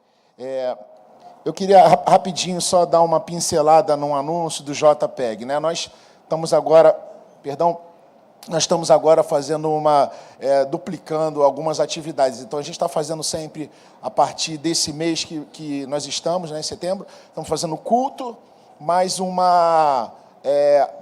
Eu queria rapidinho só dar uma pincelada num anúncio do JPEG, né? Nós estamos agora fazendo duplicando algumas atividades. Então, a gente está fazendo sempre, a partir desse mês que nós estamos, né, em setembro, estamos fazendo culto, mais uma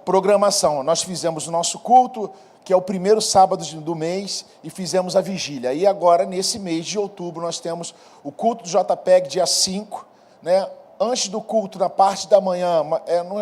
programação. Nós fizemos o nosso culto, que é o primeiro sábado do mês, e fizemos a vigília. E agora, nesse mês de outubro, nós temos o culto do JPEG, dia 5, né? Antes do culto, na parte da manhã,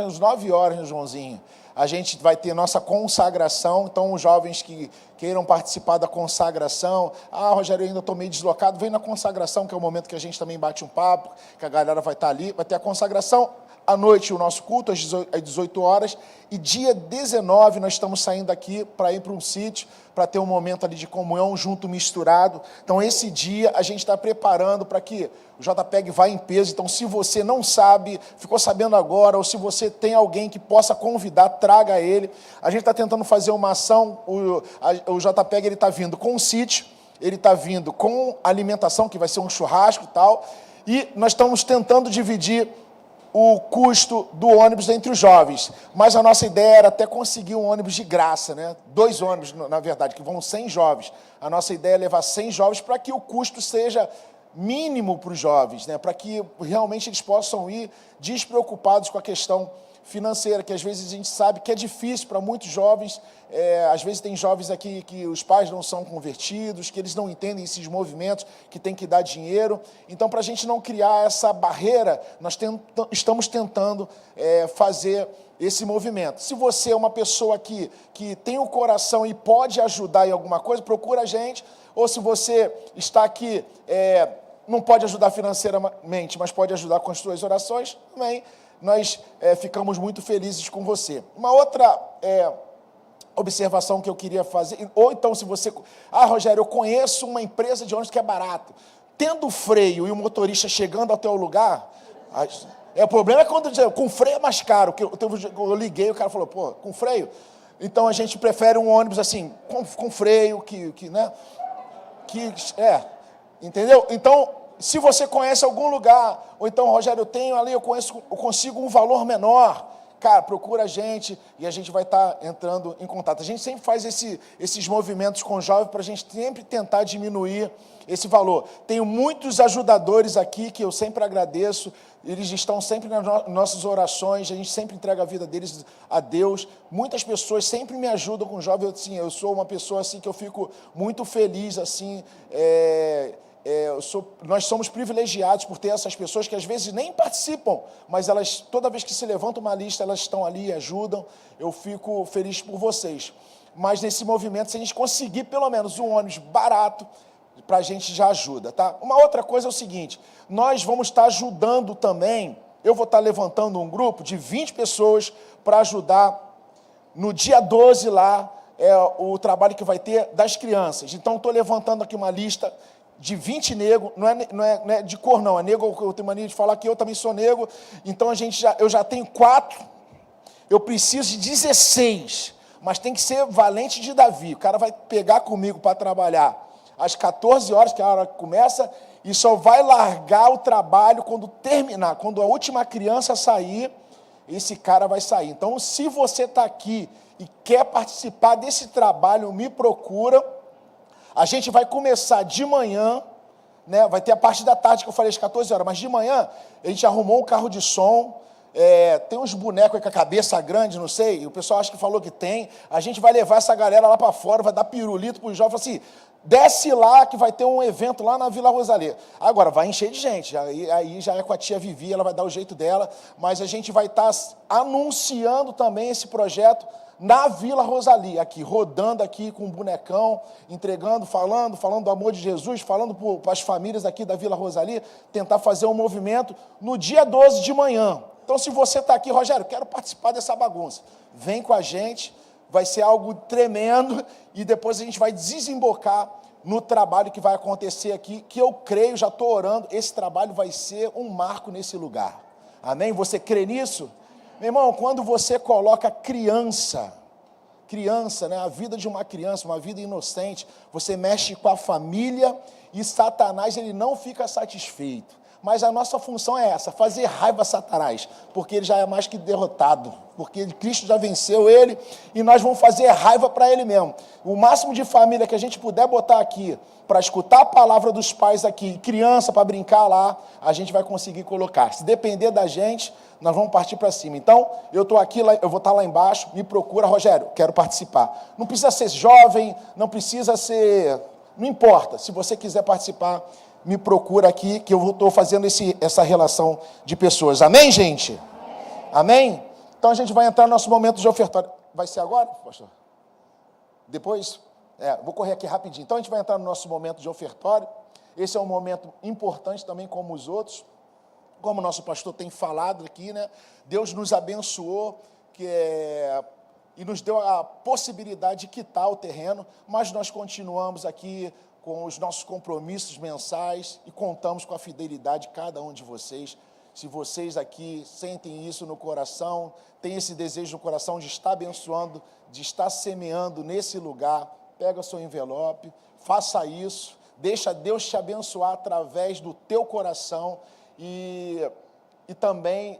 às 9 horas, Joãozinho, a gente vai ter nossa consagração. Então, os jovens que queiram participar da consagração, Rogério, eu ainda estou meio deslocado, vem na consagração, que é o momento que a gente também bate um papo, que a galera vai estar ali, vai ter a consagração. À noite, o nosso culto, às 18 horas, e dia 19 nós estamos saindo aqui para ir para um sítio, para ter um momento ali de comunhão junto, misturado. Então, esse dia a gente está preparando para que o JPEG vá em peso. Então, se você não sabe, ficou sabendo agora, ou se você tem alguém que possa convidar, traga ele. A gente está tentando fazer uma ação, o JPEG está vindo com um sítio, ele está vindo com alimentação, que vai ser um churrasco e tal, e nós estamos tentando dividir o custo do ônibus entre os jovens, mas a nossa ideia era até conseguir um ônibus de graça, né? 2 ônibus, na verdade, que vão 100 jovens. A nossa ideia é levar 100 jovens para que o custo seja mínimo para os jovens, né? Para que realmente eles possam ir despreocupados com a questão financeira, que às vezes a gente sabe que é difícil para muitos jovens. Às vezes tem jovens aqui que os pais não são convertidos, que eles não entendem esses movimentos, que tem que dar dinheiro. Então, para a gente não criar essa barreira, nós estamos tentando fazer esse movimento. Se você é uma pessoa que tem o coração e pode ajudar em alguma coisa, procura a gente. Ou se você está aqui, não pode ajudar financeiramente, mas pode ajudar com as suas orações, também nós ficamos muito felizes com você. Uma outra observação que eu queria fazer, ou então se você... Rogério, eu conheço uma empresa de ônibus que é barato. Tendo freio e o motorista chegando até o lugar... o problema é quando com freio é mais caro. Eu liguei, o cara falou, pô, com freio? Então a gente prefere um ônibus assim, com freio, entendeu? Então, se você conhece algum lugar, ou então, Rogério, eu tenho ali, eu consigo um valor menor, cara, procura a gente e a gente vai estar entrando em contato. A gente sempre faz esses movimentos com jovens para a gente sempre tentar diminuir esse valor. Tenho muitos ajudadores aqui que eu sempre agradeço, eles estão sempre nas nossas orações, a gente sempre entrega a vida deles a Deus. Muitas pessoas sempre me ajudam com jovens, assim, eu sou uma pessoa assim que eu fico muito feliz, assim, nós somos privilegiados por ter essas pessoas que às vezes nem participam, mas elas, toda vez que se levanta uma lista, elas estão ali e ajudam. Eu fico feliz por vocês. Mas nesse movimento, se a gente conseguir pelo menos um ônibus barato, para a gente já ajuda, tá? Uma outra coisa é o seguinte, nós vamos estar ajudando também, eu vou estar levantando um grupo de 20 pessoas para ajudar no dia 12 lá, o trabalho que vai ter das crianças. Então, estou levantando aqui uma lista de 20 negros, não é de cor não, é negro, eu tenho mania de falar que eu também sou negro, então eu já tenho 4, eu preciso de 16, mas tem que ser valente de Davi, o cara vai pegar comigo para trabalhar às 14 horas, que é a hora que começa, e só vai largar o trabalho quando terminar, quando a última criança sair, esse cara vai sair. Então, se você está aqui e quer participar desse trabalho, me procura. A gente vai começar de manhã, né? Vai ter a parte da tarde que eu falei às 14 horas, mas de manhã a gente arrumou um carro de som, tem uns bonecos aí com a cabeça grande, não sei, o pessoal acha que falou que tem, a gente vai levar essa galera lá para fora, vai dar pirulito para os jovens, assim, desce lá que vai ter um evento lá na Vila Rosalê. Agora, vai encher de gente, aí já é com a tia Vivi, ela vai dar o jeito dela, mas a gente vai estar anunciando também esse projeto na Vila Rosalê, aqui, rodando aqui com um bonecão, entregando, falando do amor de Jesus, falando para as famílias aqui da Vila Rosalê, tentar fazer um movimento no dia 12 de manhã. Então, se você está aqui, Rogério, quero participar dessa bagunça, vem com a gente, vai ser algo tremendo, e depois a gente vai desembocar no trabalho que vai acontecer aqui, que eu creio, já estou orando, esse trabalho vai ser um marco nesse lugar. Amém? Você crê nisso? Meu irmão, quando você coloca criança, né, a vida de uma criança, uma vida inocente, você mexe com a família e Satanás ele não fica satisfeito. Mas a nossa função é essa, fazer raiva a Satanás, porque ele já é mais que derrotado, porque Cristo já venceu ele e nós vamos fazer raiva para ele mesmo. O máximo de família que a gente puder botar aqui, para escutar a palavra dos pais aqui, criança para brincar lá, a gente vai conseguir colocar. Se depender da gente, nós vamos partir para cima. Então, eu estou aqui, eu vou estar lá embaixo, me procura, Rogério, quero participar. Não precisa ser jovem, não precisa ser... Não importa, se você quiser participar, me procura aqui, que eu estou fazendo essa relação de pessoas. Amém, gente? Amém? Então a gente vai entrar no nosso momento de ofertório. Vai ser agora, pastor? Depois? Vou correr aqui rapidinho. Então a gente vai entrar no nosso momento de ofertório. Esse é um momento importante também, como os outros. Como o nosso pastor tem falado aqui, né? Deus nos abençoou e nos deu a possibilidade de quitar o terreno, mas nós continuamos aqui com os nossos compromissos mensais e contamos com a fidelidade de cada um de vocês. Se vocês aqui sentem isso no coração, têm esse desejo no coração de estar abençoando, de estar semeando nesse lugar, pega o seu envelope, faça isso, deixa Deus te abençoar através do teu coração e também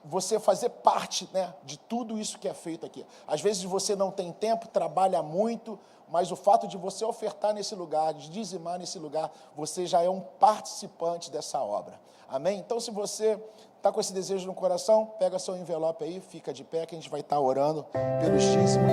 você fazer parte, né, de tudo isso que é feito aqui. Às vezes você não tem tempo, trabalha muito, mas o fato de você ofertar nesse lugar, de dizimar nesse lugar, você já é um participante dessa obra. Amém? Então, se você está com esse desejo no coração, pega seu envelope aí, fica de pé, que a gente vai estar orando pelos dízimos.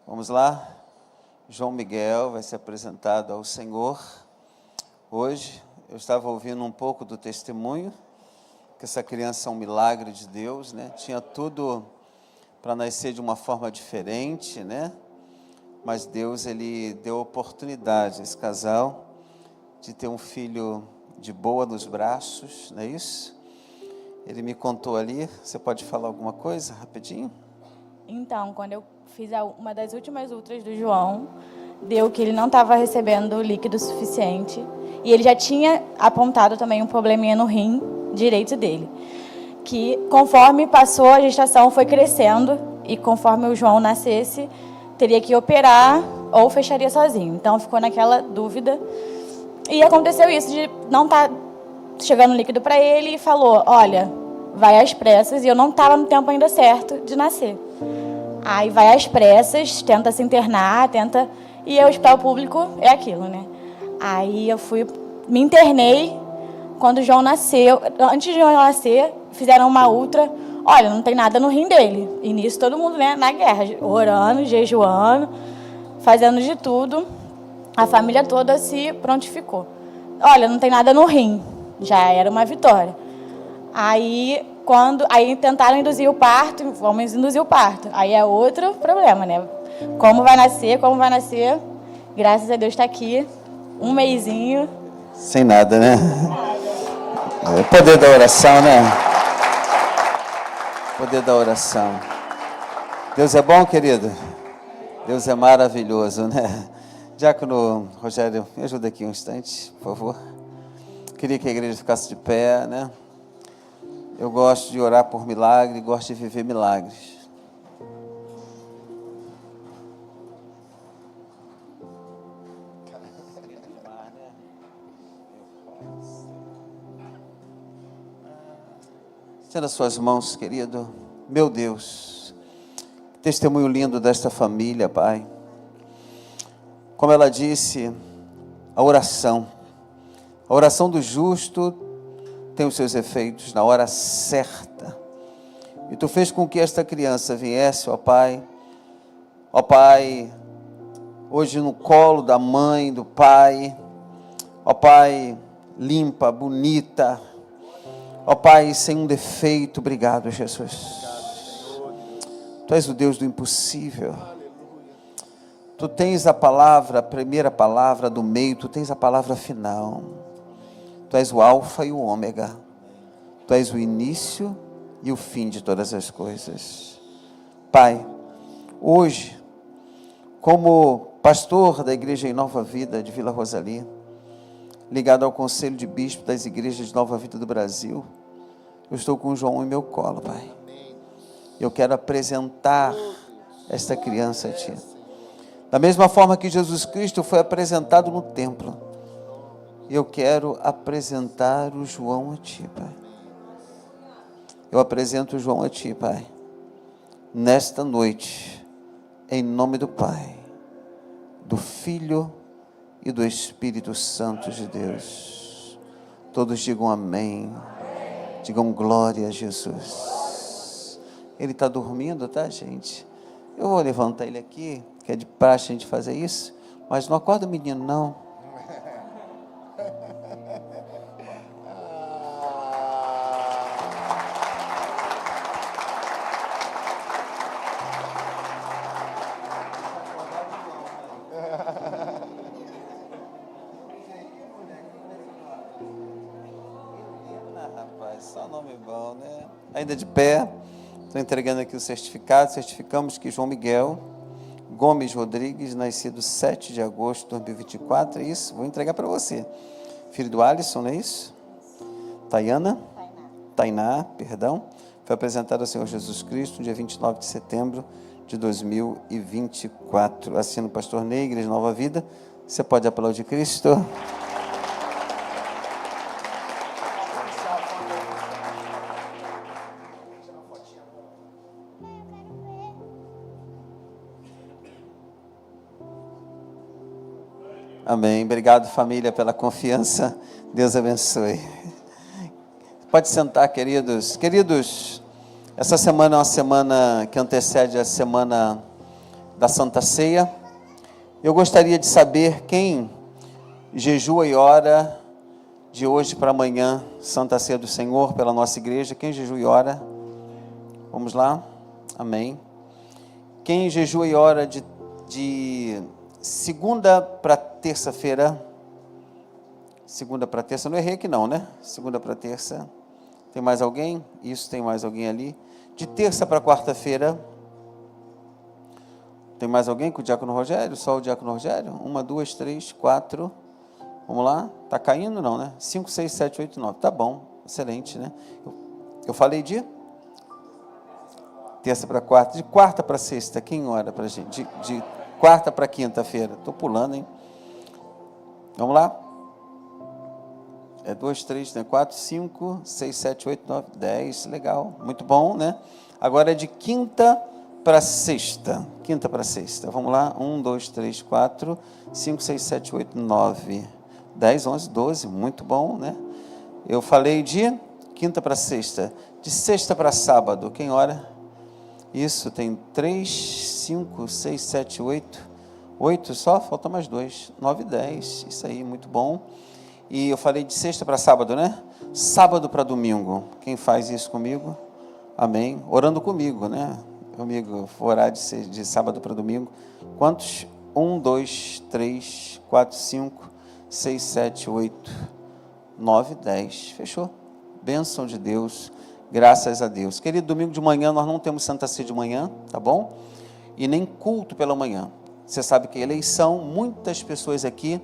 Vamos lá, João Miguel vai ser apresentado ao Senhor. Hoje eu estava ouvindo um pouco do testemunho, que essa criança é um milagre de Deus, né? Tinha tudo para nascer de uma forma diferente, né? Mas Deus, Ele deu oportunidade a esse casal de ter um filho de boa nos braços, não é isso? Ele me contou ali, você pode falar alguma coisa rapidinho? Então, quando eu fiz uma das últimas ultras do João, deu que ele não estava recebendo líquido suficiente. E ele já tinha apontado também um probleminha no rim direito dele. Que conforme passou a gestação foi crescendo e conforme o João nascesse, teria que operar ou fecharia sozinho. Então ficou naquela dúvida. E aconteceu isso de não estar chegando líquido para ele e falou, olha, vai às pressas. E eu não estava no tempo ainda certo de nascer. Aí vai às pressas, tenta se internar, e o hospital público é aquilo, né? Aí eu me internei quando o João nasceu. Antes de João nascer, fizeram uma ultra, olha, não tem nada no rim dele. E nisso todo mundo, né, na guerra, orando, jejuando, fazendo de tudo. A família toda se prontificou. Olha, não tem nada no rim. Já era uma vitória. Aí tentaram induzir o parto, vamos induzir o parto. Aí é outro problema, né? Como vai nascer? Graças a Deus está aqui, um mesinho. Sem nada, né? É o poder da oração, né? O poder da oração. Deus é bom, querido? Deus é maravilhoso, né? Diácono Rogério, me ajuda aqui um instante, por favor. Queria que a igreja ficasse de pé, né? Eu gosto de orar por milagre, gosto de viver milagres. Estenda suas mãos, querido. Meu Deus, que testemunho lindo desta família, Pai. Como ela disse, a oração do justo tem os seus efeitos na hora certa. E Tu fez com que esta criança viesse, ó Pai, hoje no colo da mãe, do pai, ó Pai, limpa, bonita, ó Pai, sem um defeito. Obrigado, Jesus. Tu és o Deus do impossível. Tu tens a palavra, a primeira palavra do meio, Tu tens a palavra final. Tu és o alfa e o ômega. Tu és o início e o fim de todas as coisas. Pai, hoje, como pastor da igreja em Nova Vida de Vila Rosali, ligado ao Conselho de Bispos das Igrejas de Nova Vida do Brasil, eu estou com o João em meu colo, Pai. Eu quero apresentar esta criança a Ti. Da mesma forma que Jesus Cristo foi apresentado no templo, eu quero apresentar o João a Ti, Pai. Eu apresento o João a Ti, Pai, nesta noite, em nome do Pai, do Filho e do Espírito Santo de Deus. Todos digam amém. Digam glória a Jesus. Ele está dormindo, tá, gente? Eu vou levantar ele aqui, que é de praxe a gente fazer isso, mas não acorda o menino, não. Só nome bom, né? Ainda de pé, estou entregando aqui o certificado. Certificamos que João Miguel Gomes Rodrigues, nascido 7 de agosto de 2024, é isso? Vou entregar para você. Filho do Alisson, não é isso? Tainá, perdão. Foi apresentado ao Senhor Jesus Cristo no dia 29 de setembro de 2024. Assino o pastor Ney, Igreja Nova Vida. Você pode aplaudir Cristo? Amém. Obrigado, família, pela confiança. Deus abençoe. Pode sentar, queridos. Queridos, essa semana é uma semana que antecede a semana da Santa Ceia. Eu gostaria de saber quem jejua e ora de hoje para amanhã, Santa Ceia do Senhor, pela nossa igreja. Quem jejua e ora? Vamos lá? Amém. Quem jejua e ora de segunda para terça-feira, segunda para terça, não errei aqui não, né? Segunda para terça, tem mais alguém? Isso, tem mais alguém ali. De terça para quarta-feira, tem mais alguém com o Diácono Rogério? Só o Diácono Rogério? 1, 2, 3, 4, vamos lá, tá caindo não, né? 5, 6, 7, 8, 9, tá bom, excelente, né? Eu falei de terça para quarta, de quarta para sexta, quem ora para a gente? De quarta para quinta-feira. Estou pulando, hein? Vamos lá? 2, 3, 4, 5, 6, 7, 8, 9, 10. Legal. Muito bom, né? Agora é de quinta para sexta. Quinta para sexta. Vamos lá? 1, 2, 3, 4, 5, 6, 7, 8, 9, 10, 11, 12. Muito bom, né? Eu falei de quinta para sexta, de sexta para sábado. Quem ora? Isso, tem 3, 5, 6, 7, 8. 8 só? Falta mais 2. 9 e 10. Isso aí, muito bom. E eu falei de sexta para sábado, né? Sábado para domingo. Quem faz isso comigo? Amém. Orando comigo, né? Comigo, vou orar de sábado para domingo. Quantos? 1, 2, 3, 4, 5, 6, 7, 8, 9, 10. Fechou? Bênção de Deus. Graças a Deus. Querido, domingo de manhã nós não temos Santa Ceia de manhã, tá bom? E nem culto pela manhã. Você sabe que eleição, muitas pessoas aqui,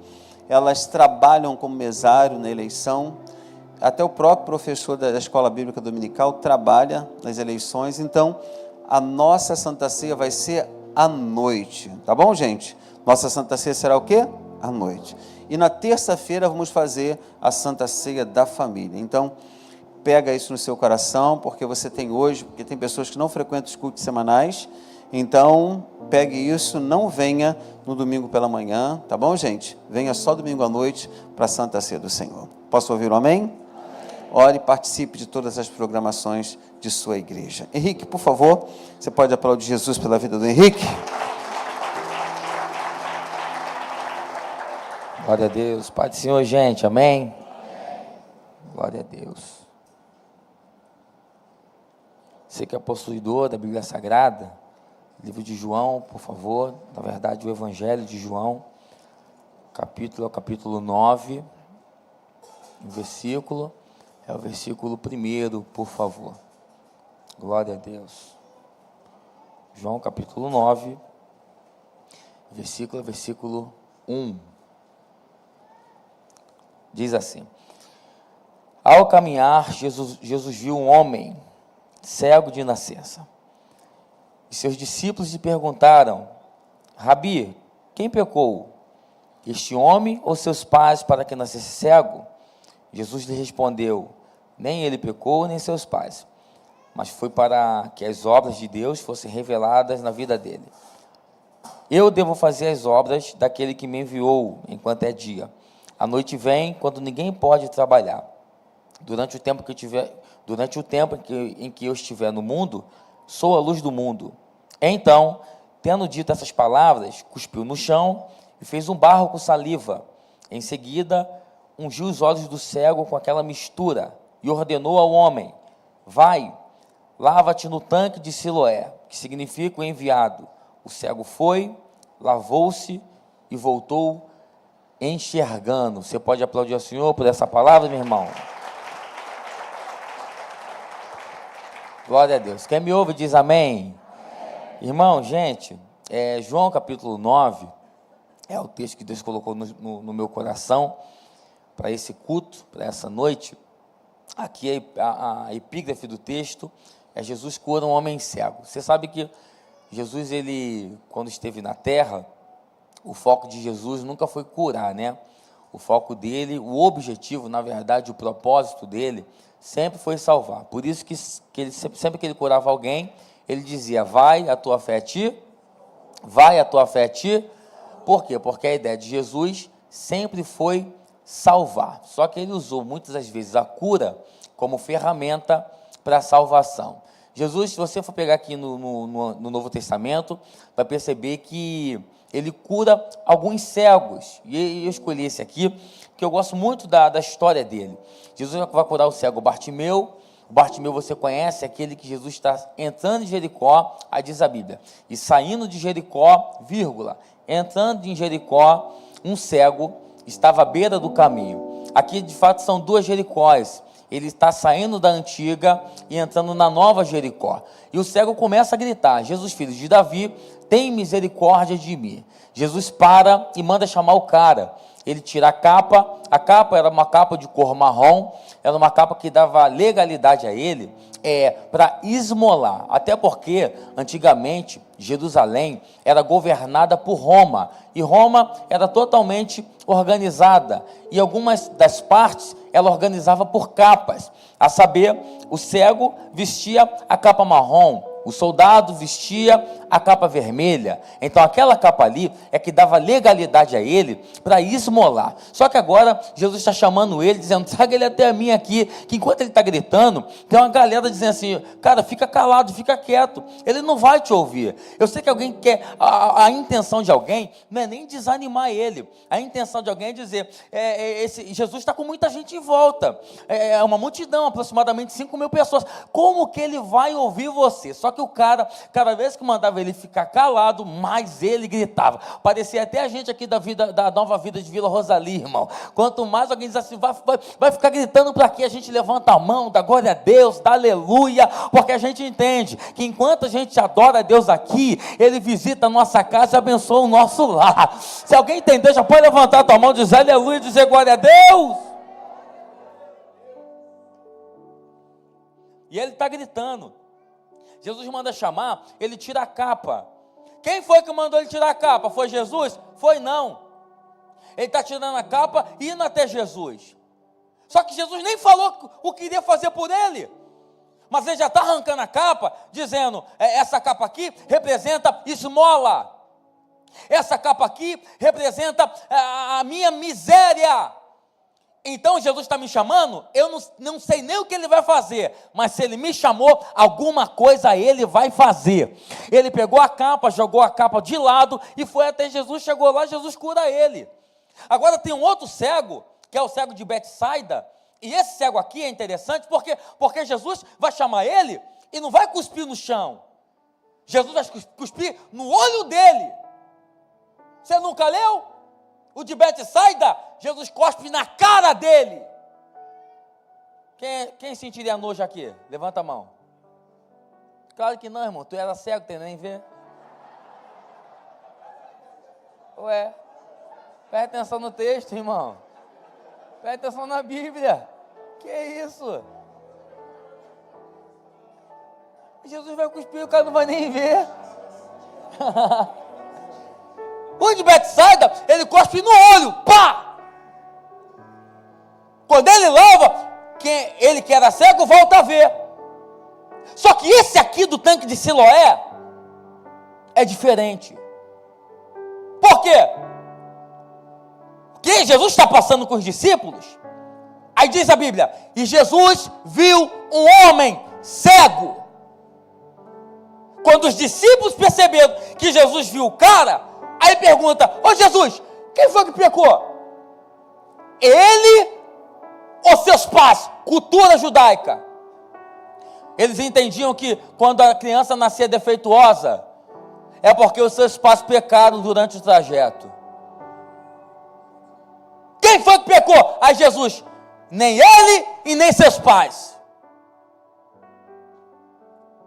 elas trabalham como mesário na eleição. Até o próprio professor da Escola Bíblica Dominical trabalha nas eleições. Então, a nossa Santa Ceia vai ser à noite, tá bom, gente? Nossa Santa Ceia será o quê? À noite. E na terça-feira vamos fazer a Santa Ceia da família. Então, pega isso no seu coração, porque você tem hoje, porque tem pessoas que não frequentam os cultos semanais. Então, pegue isso, não venha no domingo pela manhã, tá bom, gente? Venha só domingo à noite para a Santa Ceia do Senhor. Posso ouvir um amém? Ore e participe de todas as programações de sua igreja. Henrique, por favor, você pode aplaudir Jesus pela vida do Henrique? Glória a Deus. Pai do Senhor, gente, amém? Glória a Deus. Você que é possuidor da Bíblia Sagrada, livro de João, por favor, na verdade o Evangelho de João, capítulo 9, versículo, é o versículo 1, por favor. Glória a Deus. João capítulo 9, versículo 1. Diz assim: ao caminhar, Jesus viu um homem cego de nascença. E seus discípulos lhe perguntaram: Rabi, quem pecou? Este homem ou seus pais para que nascesse cego? Jesus lhe respondeu: nem ele pecou, nem seus pais, mas foi para que as obras de Deus fossem reveladas na vida dele. Eu devo fazer as obras daquele que me enviou enquanto é dia. A noite vem quando ninguém pode trabalhar. Durante o tempo em que eu estiver no mundo, sou a luz do mundo. Então, tendo dito essas palavras, cuspiu no chão e fez um barro com saliva. Em seguida, ungiu os olhos do cego com aquela mistura e ordenou ao homem: vai, lava-te no tanque de Siloé, que significa o enviado. O cego foi, lavou-se e voltou enxergando. Você pode aplaudir ao Senhor por essa palavra, meu irmão? Glória a Deus. Quem me ouve diz amém. Irmão, gente, João capítulo 9, é o texto que Deus colocou no meu coração para esse culto, para essa noite. Aqui a epígrafe do texto é: Jesus cura um homem cego. Você sabe que Jesus, ele, quando esteve na terra, o foco de Jesus nunca foi curar, né? O foco dele, o objetivo, na verdade, o propósito dele, sempre foi salvar. Por isso que ele, sempre que ele curava alguém, ele dizia: vai, a tua fé a ti. Vai, a tua fé a ti. Por quê? Porque a ideia de Jesus sempre foi salvar. Só que ele usou muitas das vezes a cura como ferramenta para a salvação. Jesus, se você for pegar aqui no Novo Testamento, vai perceber que ele cura alguns cegos. E eu escolhi esse aqui, porque eu gosto muito da história dele. Jesus vai curar o cego Bartimeu. O Bartimeu você conhece, aquele que Jesus está entrando em Jericó, aí diz a Bíblia, e saindo de Jericó, vírgula, entrando em Jericó, um cego estava à beira do caminho. Aqui, de fato, são duas Jericós. Ele está saindo da antiga e entrando na nova Jericó. E o cego começa a gritar: Jesus, filho de Davi, tem misericórdia de mim. Jesus para e manda chamar o cara. Ele tira a capa era uma capa de cor marrom, era uma capa que dava legalidade a ele, para esmolar. Até porque, antigamente, Jerusalém era governada por Roma, e Roma era totalmente organizada, e algumas das partes ela organizava por capas, a saber, o cego vestia a capa marrom, O soldado vestia a capa vermelha. Então aquela capa ali é que dava legalidade a ele para esmolar. Só que agora Jesus está chamando ele, dizendo: traga ele até a mim aqui. Que enquanto ele está gritando, tem uma galera dizendo assim: cara, fica calado, fica quieto. Ele não vai te ouvir. Eu sei que alguém quer, a intenção de alguém não é nem desanimar ele. A intenção de alguém é dizer: Jesus está com muita gente em volta. É uma multidão, aproximadamente 5.000 pessoas. Como que ele vai ouvir você? Só que o cara, cada vez que mandava ele ficar calado, mais ele gritava. Parecia até a gente aqui da Nova Vida de Vila Rosalie, irmão. Quanto mais alguém diz assim, vai ficar gritando para quê? A gente levanta a mão, dá glória a Deus, dá aleluia, porque a gente entende que enquanto a gente adora a Deus aqui, Ele visita a nossa casa e abençoa o nosso lar. Se alguém entender, já pode levantar a tua mão, dizer aleluia, dizer glória a Deus. E ele está gritando. Jesus manda chamar, ele tira a capa. Quem foi que mandou ele tirar a capa? Foi Jesus? Foi não. Ele está tirando a capa e indo até Jesus. Só que Jesus nem falou o que iria fazer por ele. Mas ele já está arrancando a capa, dizendo: essa capa aqui representa esmola. Essa capa aqui representa a minha miséria. Então Jesus está me chamando, eu não sei nem o que ele vai fazer, mas se ele me chamou, alguma coisa ele vai fazer. Ele pegou a capa, jogou a capa de lado e foi até Jesus, chegou lá, Jesus cura ele. Agora tem um outro cego, que é o cego de Betsaida, e esse cego aqui é interessante, porque Jesus vai chamar ele e não vai cuspir no chão. Jesus vai cuspir no olho dele. Você nunca leu? O de Betsaida, Jesus cospe na cara dele. Quem sentiria nojo aqui? Levanta a mão. Claro que não, irmão. Tu era cego, tem nem ver. Ué, presta atenção no texto, irmão. Presta atenção na Bíblia. Que isso? Jesus vai cuspir, o cara não vai nem ver. O de Betsaida, ele cospe no olho, pá! Quando ele lava, ele que era cego, volta a ver. Só que esse aqui do tanque de Siloé é diferente. Por quê? Porque Jesus está passando com os discípulos, aí diz a Bíblia, e Jesus viu um homem cego. Quando os discípulos perceberam que Jesus viu o cara, aí pergunta: ô Jesus, quem foi que pecou? Ele ou seus pais? Cultura judaica. Eles entendiam que quando a criança nascia defeituosa, é porque os seus pais pecaram durante o trajeto. Quem foi que pecou? Aí Jesus: nem ele e nem seus pais.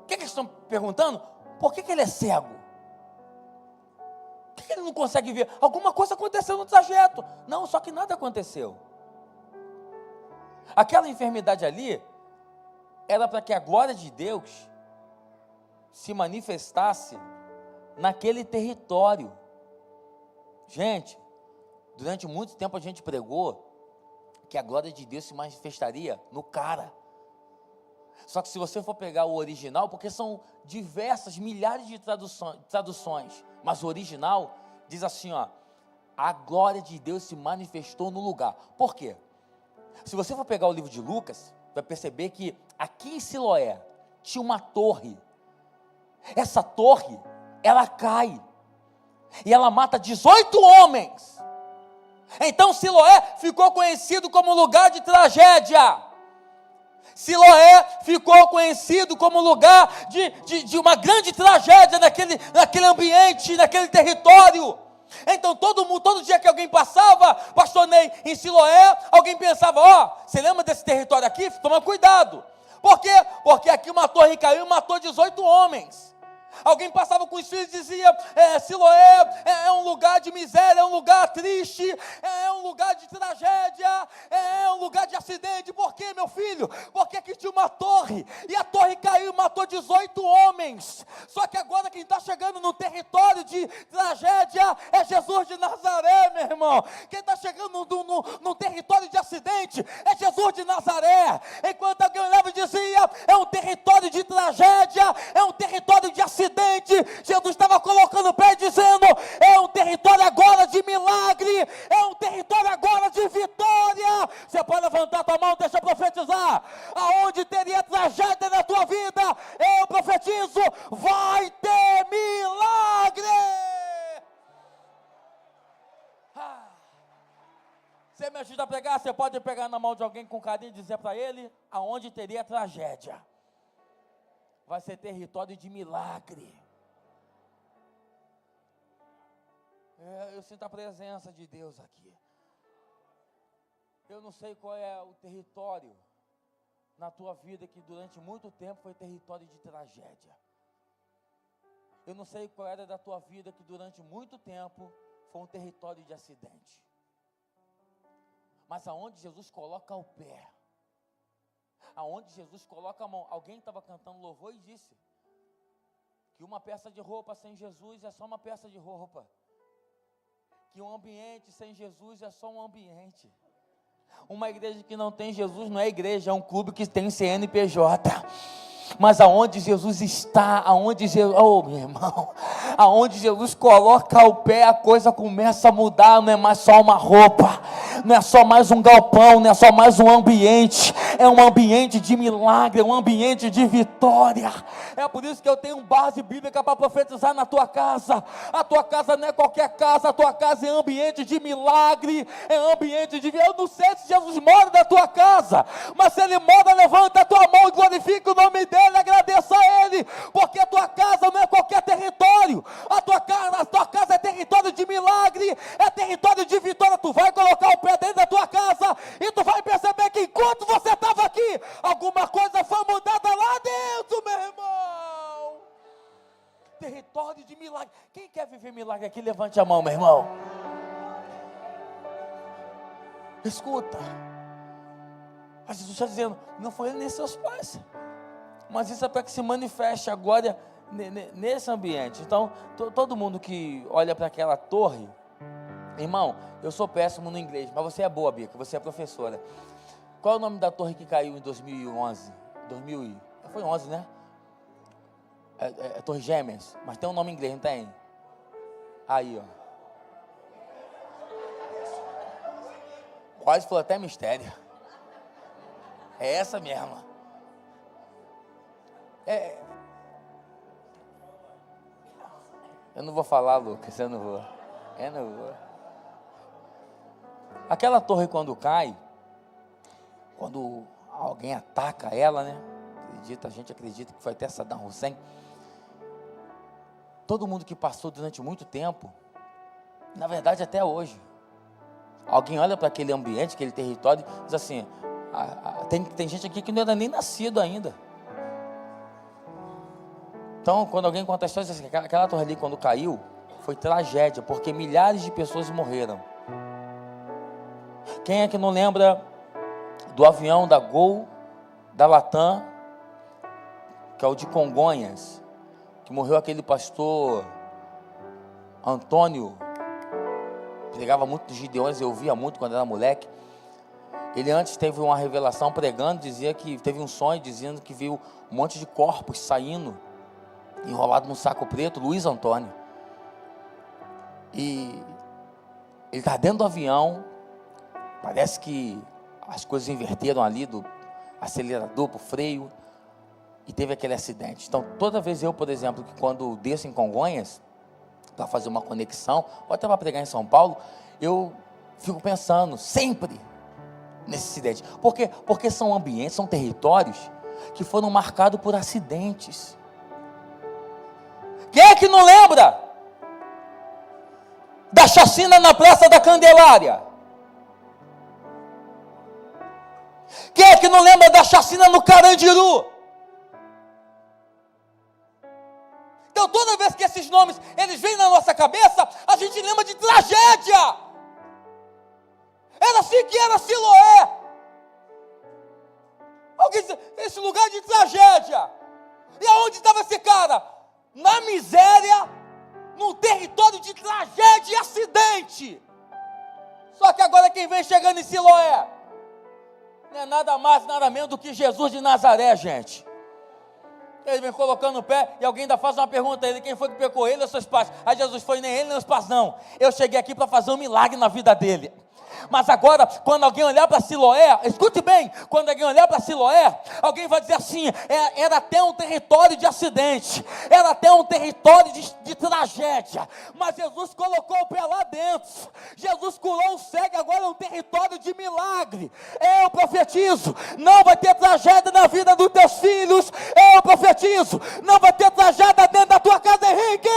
O que eles estão perguntando? Por que ele é cego? Por que ele não consegue ver? Alguma coisa aconteceu no trajeto. Não, só que nada aconteceu. Aquela enfermidade ali era para que a glória de Deus se manifestasse naquele território. Gente, durante muito tempo a gente pregou que a glória de Deus se manifestaria no cara. Só que se você for pegar o original, porque são diversas, milhares de traduções, mas o original diz assim, ó: a glória de Deus se manifestou no lugar. Por quê? Se você for pegar o livro de Lucas, vai perceber que aqui em Siloé tinha uma torre. Essa torre, ela cai e ela mata 18 homens. Então Siloé ficou conhecido como lugar de tragédia. Siloé ficou conhecido como lugar de uma grande tragédia naquele ambiente, naquele território. Então todo dia que alguém passava, pastor Ney, em Siloé, alguém pensava: ó, você lembra desse território aqui? Toma cuidado. Por quê? Porque aqui uma torre caiu e matou 18 homens. Alguém passava com os filhos e dizia: Siloé é um lugar de miséria, é um lugar triste, é um lugar de tragédia, é um lugar de acidente. Por quê, meu filho? Porque aqui tinha uma torre, e a torre caiu e matou 18 homens. Só que agora quem está chegando no território de tragédia é Jesus de Nazaré, meu irmão. Quem está chegando no território de acidente é Jesus de Nazaré. Enquanto alguém olhava e dizia: é um território de tragédia, é um território é um território agora de vitória. Você pode levantar a tua mão, deixa eu profetizar. Aonde teria tragédia na tua vida, eu profetizo, vai ter milagre. Você me ajuda a pregar? Você pode pegar na mão de alguém com carinho e dizer para ele, aonde teria tragédia, vai ser território de milagre. Eu sinto a presença de Deus aqui. Eu não sei qual é o território na tua vida que durante muito tempo foi território de tragédia. Eu não sei qual era da tua vida que durante muito tempo foi um território de acidente. Mas aonde Jesus coloca o pé, aonde Jesus coloca a mão. Alguém estava cantando louvor e disse que uma peça de roupa sem Jesus é só uma peça de roupa, que um ambiente sem Jesus é só um ambiente. Uma igreja que não tem Jesus não é igreja, é um clube que tem CNPJ. Mas aonde Jesus está, aonde Jesus, oh meu irmão, aonde Jesus coloca o pé, a coisa começa a mudar. Não é mais só uma roupa, não é só mais um galpão, não é só mais um ambiente, é um ambiente de milagre, é um ambiente de vitória. É por isso que eu tenho base bíblica para profetizar na tua casa. A tua casa não é qualquer casa, a tua casa é ambiente de milagre, é ambiente de... Eu não sei se Jesus mora na tua casa, mas se Ele mora, levanta a tua mão e glorifica o nome dEle, agradeça a Ele, porque a tua casa não é qualquer território, a tua casa é território de milagre, é território de vitória. Tu vai colocar o pé dentro da tua casa e tu vai perceber que enquanto você estava aqui, alguma coisa foi mudada lá dentro, meu irmão. Território de milagre. Quem quer viver milagre aqui, levante a mão, meu irmão. Escuta, mas Jesus está dizendo, não foi ele nem seus pais, mas isso é para que se manifeste agora nesse ambiente. Então, todo mundo que olha para aquela torre, irmão, eu sou péssimo no inglês, mas você é boa, Bica, você é professora. Qual é o nome da torre que caiu em 2011? Foi 11, né? É Torre Gêmeas, mas tem um nome em inglês, não tem? Aí, ó. Quase falou até mistério. É essa mesma. Eu não vou falar, Lucas, eu não vou. Aquela torre quando cai, quando alguém ataca ela, né? A gente acredita que foi até Saddam Hussein. Todo mundo que passou durante muito tempo, na verdade até hoje, alguém olha para aquele ambiente, aquele território, e diz assim, tem gente aqui que não era nem nascido ainda. Então, quando alguém conta a história, diz assim, aquela torre ali quando caiu, foi tragédia, porque milhares de pessoas morreram. Quem é que não lembra do avião da Gol, da Latam, que é o de Congonhas, que morreu aquele pastor Antônio, pregava muito dos Gideões, eu ouvia muito quando era moleque. Ele antes teve uma revelação pregando, dizia que teve um sonho dizendo que viu um monte de corpos saindo, enrolado num saco preto, Luiz Antônio. E ele está dentro do avião, parece que as coisas inverteram ali, do acelerador para o freio, e teve aquele acidente. Então, toda vez eu, por exemplo, que quando desço em Congonhas, para fazer uma conexão, ou até para pregar em São Paulo, eu fico pensando sempre nesse acidente. Por quê? Porque são ambientes, são territórios que foram marcados por acidentes. Quem é que não lembra da chacina na Praça da Candelária? Quem é que não lembra da chacina no Carandiru? Então, toda vez que esses nomes, eles vêm na nossa cabeça, a gente lembra de tragédia. Era assim que era Siloé. Alguém diz, esse lugar de tragédia. E aonde estava esse cara? Na miséria, num território de tragédia e acidente. Só que agora quem vem chegando em Siloé não é nada mais, nada menos do que Jesus de Nazaré, gente. Ele vem colocando o pé e alguém ainda faz uma pergunta a ele: quem foi que pecou, ele ou seus pais? Aí Jesus foi: nem ele nem os pais não. Eu cheguei aqui para fazer um milagre na vida dele. Mas agora, quando alguém olhar para Siloé, escute bem, quando alguém olhar para Siloé, alguém vai dizer assim: era até um território de acidente, era até um território de tragédia, mas Jesus colocou o pé lá dentro, Jesus curou o cego, agora é um território de milagre. Eu profetizo, não vai ter tragédia na vida dos teus filhos. Eu profetizo, não vai ter tragédia dentro da tua casa, Henrique.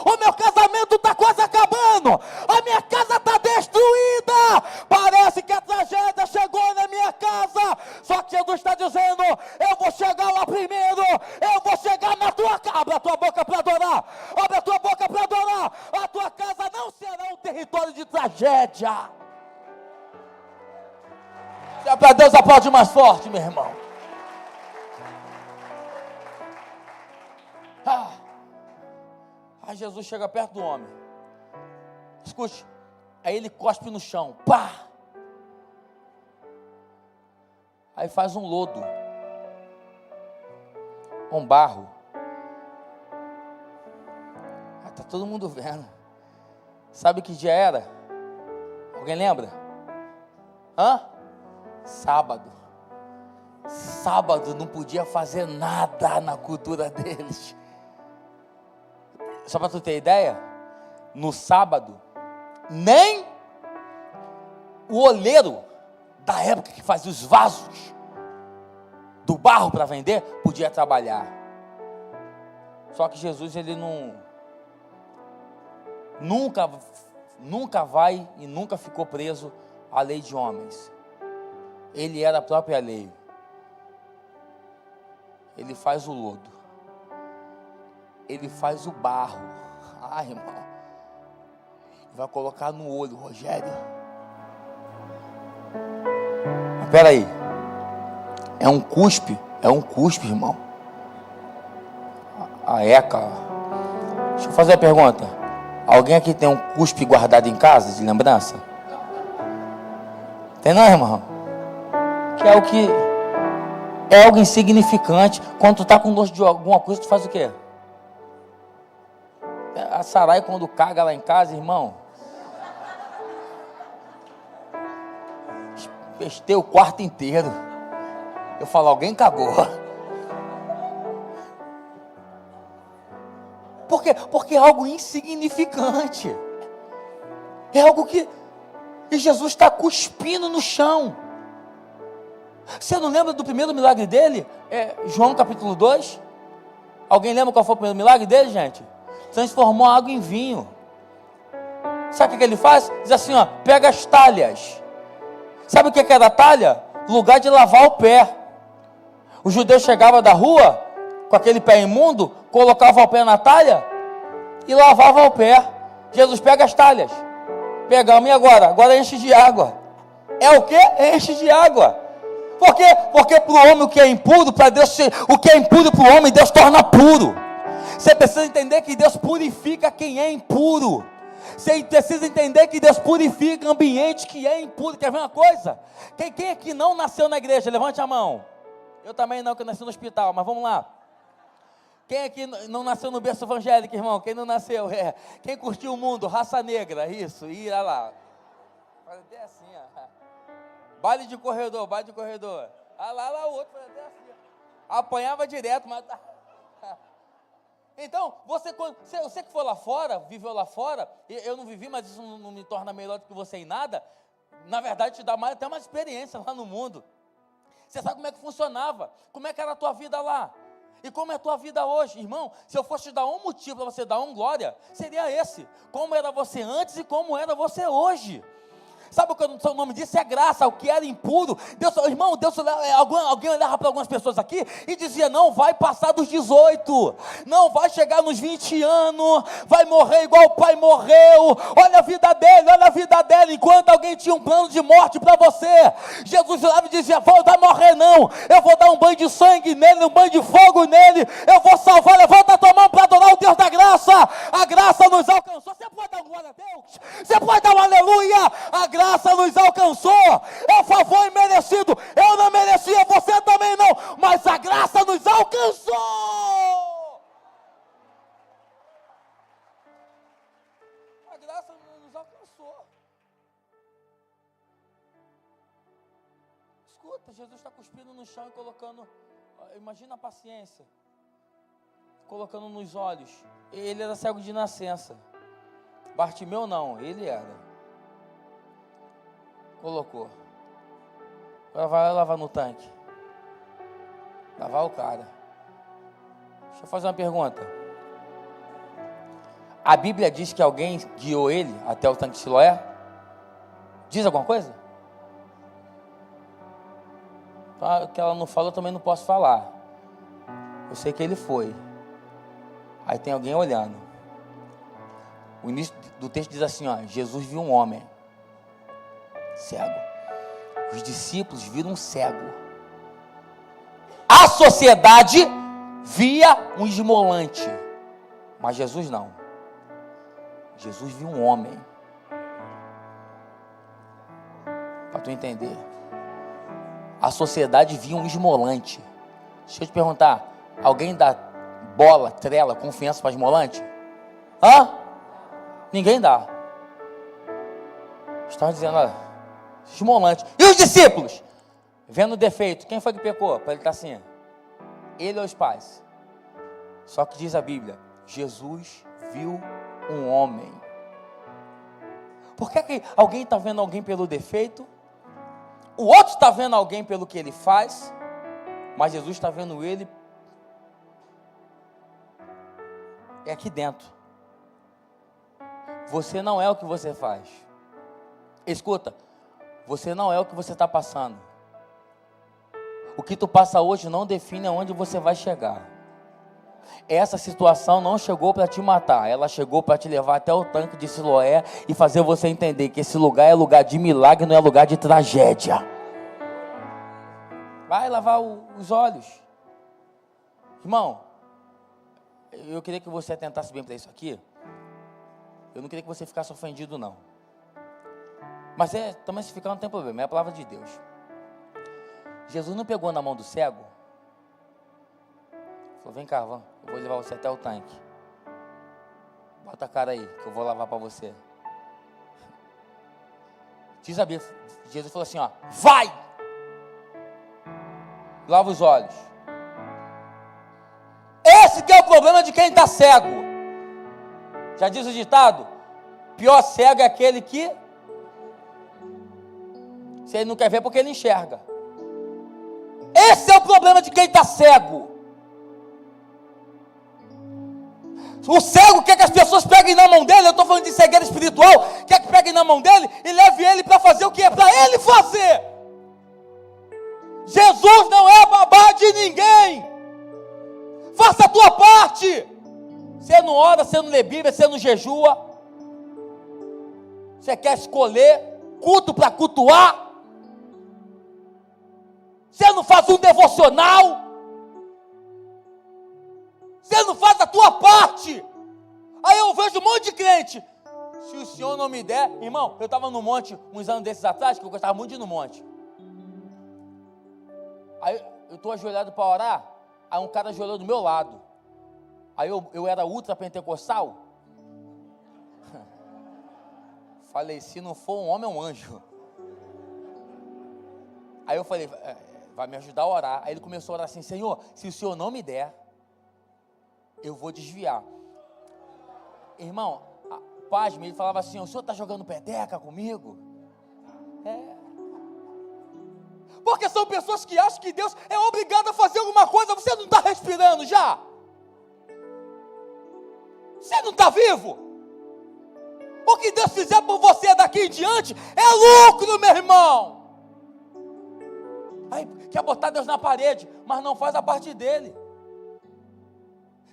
O meu casamento está quase acabando, a minha casa está destruída. Parece que a tragédia chegou na minha casa, só que Jesus está dizendo: eu vou chegar lá primeiro, eu vou chegar na tua casa. Abre a tua boca para adorar, abre a tua boca para adorar. A tua casa não será um território de tragédia. Se é para Deus, aplaude mais forte, meu irmão. Aí Jesus chega perto do homem, escute. Aí ele cospe no chão, pá! Aí faz um lodo, um barro. Tá todo mundo vendo. Sabe que dia era? Alguém lembra? Sábado. Sábado não podia fazer nada na cultura deles. Só para tu ter ideia, no sábado, nem o oleiro da época que fazia os vasos do barro para vender podia trabalhar. Só que Jesus, ele nunca vai e nunca ficou preso à lei de homens. Ele era a própria lei. Ele faz o lodo, ele faz o barro. Ai, irmão, vai colocar no olho, Rogério. Mas peraí, é um cuspe, irmão. Eca. Deixa eu fazer a pergunta: alguém aqui tem um cuspe guardado em casa de lembrança? Tem não, irmão? Que é algo insignificante. Quando tu tá com gosto de alguma coisa, tu faz o quê? A Sarai, quando caga lá em casa, irmão, pestei o quarto inteiro. Eu falo: alguém cagou. Por quê? Porque é algo insignificante. É algo que Jesus está cuspindo no chão. Você não lembra do primeiro milagre dele? João capítulo 2. Alguém lembra qual foi o primeiro milagre dele, gente? Transformou a água em vinho. Sabe o que ele faz? Diz assim, pega as talhas. Sabe o que era a talha? Lugar de lavar o pé. O judeu chegava da rua com aquele pé imundo, colocava o pé na talha e lavava o pé. Jesus pega as talhas. Pegamos e agora enche de água. É o que? Enche de água. Por quê? Porque para o homem o que é impuro, para Deus, o que é impuro para o homem, Deus torna puro. Você precisa entender que Deus purifica quem é impuro. Você precisa entender que Deus purifica o ambiente que é impuro. Quer ver uma coisa? Quem aqui não nasceu na igreja? Levante a mão. Eu também não, que eu nasci no hospital, mas vamos lá. Quem aqui não nasceu no berço evangélico, irmão? Quem não nasceu? Quem curtiu o mundo? Raça negra, isso, olha lá. Faz até assim, Baile de corredor. Lá o outro, faz até assim. Apanhava direto, mas... Então, você que foi lá fora, viveu lá fora, eu não vivi, mas isso não me torna melhor do que você em nada. Na verdade, te dá até uma experiência lá no mundo. Você sabe como é que funcionava, como é que era a tua vida lá. E como é a tua vida hoje, irmão? Se eu fosse te dar um motivo para você dar glória, seria esse. Como era você antes e como era você hoje. Sabe o que o nome disso? É graça. O que era impuro, alguém olhava para algumas pessoas aqui e dizia: não vai passar dos 18, não vai chegar nos 20 anos, vai morrer igual o pai morreu. Olha a vida dele, enquanto alguém tinha um plano de morte para você, Jesus olhava e dizia: não vai morrer não, eu vou dar um banho de sangue nele, um banho de fogo nele, eu vou salvar. Levanta a tua mão para adorar o Deus da graça. A graça nos alcançou. Você pode dar glória a Deus? Você pode dar um aleluia? A graça nos alcançou, é favor imerecido. Eu não merecia, você também não, mas a graça nos alcançou. Escuta, Jesus está cuspindo no chão e colocando, imagina a paciência, colocando nos olhos. Ele era cego de nascença. Bartimeu não, ele era. Colocou. Agora vai lavar no tanque. Lavar o cara. Deixa eu fazer uma pergunta. A Bíblia diz que alguém guiou ele até o tanque de Siloé? Diz alguma coisa? O que ela não fala, eu também não posso falar. Eu sei que ele foi. Aí tem alguém olhando. O início do texto diz assim, ó, Jesus viu um homem cego. Os discípulos viram um cego. A sociedade via um esmolante. Mas Jesus não. Jesus viu um homem. Para tu entender. A sociedade via um esmolante. Deixa eu te perguntar. Alguém dá bola, trela, confiança para esmolante? Hã? Ninguém dá. Estava dizendo, olha, esmolante. E os discípulos? Vendo o defeito. Quem foi que pecou? Para ele estar assim. Ele ou os pais? Só que diz a Bíblia, Jesus viu um homem. Por que alguém está vendo alguém pelo defeito? O outro está vendo alguém pelo que ele faz, mas Jesus está vendo ele é aqui dentro. Você não é o que você faz. Escuta, você não é o que você está passando. O que tu passa hoje não define aonde você vai chegar. Essa situação não chegou para te matar, ela chegou para te levar até o tanque de Siloé e fazer você entender que esse lugar é lugar de milagre, não é lugar de tragédia. Vai lavar os olhos. Irmão, eu queria que você atentasse bem para isso aqui. Eu não queria que você ficasse ofendido, não. Mas também se ficar não tem problema, é a palavra de Deus. Jesus não pegou na mão do cego. Falou, vem cá, eu vou levar você até o tanque. Bota a cara aí, que eu vou lavar para você. Diz a Bíblia, Jesus falou assim, ó, vai! Lava os olhos. Esse que é o problema de quem está cego. Já diz o ditado, pior cego é aquele que, se ele não quer ver porque ele enxerga. Esse é o problema de quem está cego. O cego quer que as pessoas peguem na mão dele, eu estou falando de cegueira espiritual, quer que peguem na mão dele e leve ele para fazer o que é para ele fazer. Jesus não é babá de ninguém. Faça a tua parte. Você não ora, você não lê Bíblia, você não jejua. Você quer escolher culto para cultuar. Você não faz um devocional. Você não faz a tua parte. Aí eu vejo um monte de crente. Se o Senhor não me der, irmão, eu estava no monte uns anos desses atrás, que eu gostava muito de ir no monte. Aí eu estou ajoelhado para orar, aí um cara ajoelhou do meu lado. Aí eu era ultra pentecostal. Falei, se não for um homem, é um anjo. Aí eu falei, vai me ajudar a orar. Aí ele começou a orar assim, Senhor, se o Senhor não me der, eu vou desviar. Irmão, pasme, ele falava assim, o senhor está jogando peteca comigo? Porque são pessoas que acham que Deus é obrigado a fazer alguma coisa. Você não está respirando já? Você não está vivo? O que Deus fizer por você daqui em diante é lucro, meu irmão. Aí, quer botar Deus na parede, mas não faz a parte dele.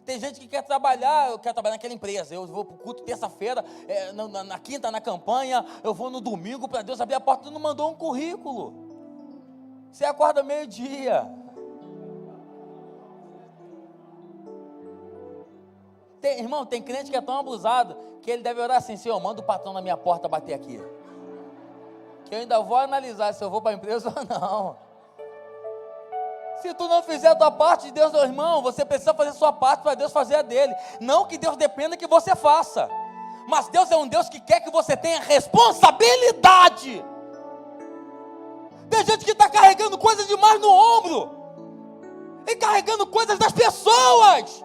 Tem gente que quer trabalhar, eu quero trabalhar naquela empresa, eu vou para o culto terça-feira, na quinta na campanha, eu vou no domingo para Deus abrir a porta. Tu não mandou um currículo. Você acorda meio-dia. Irmão, tem crente que é tão abusado que ele deve orar assim, Senhor, manda o patrão na minha porta bater aqui. Que eu ainda vou analisar se eu vou para a empresa ou não. Se tu não fizer a tua parte, Deus, meu irmão, você precisa fazer a sua parte para Deus fazer a dele. Não que Deus dependa que você faça. Mas Deus é um Deus que quer que você tenha responsabilidade. Tem gente que está carregando coisas demais no ombro. E carregando coisas das pessoas.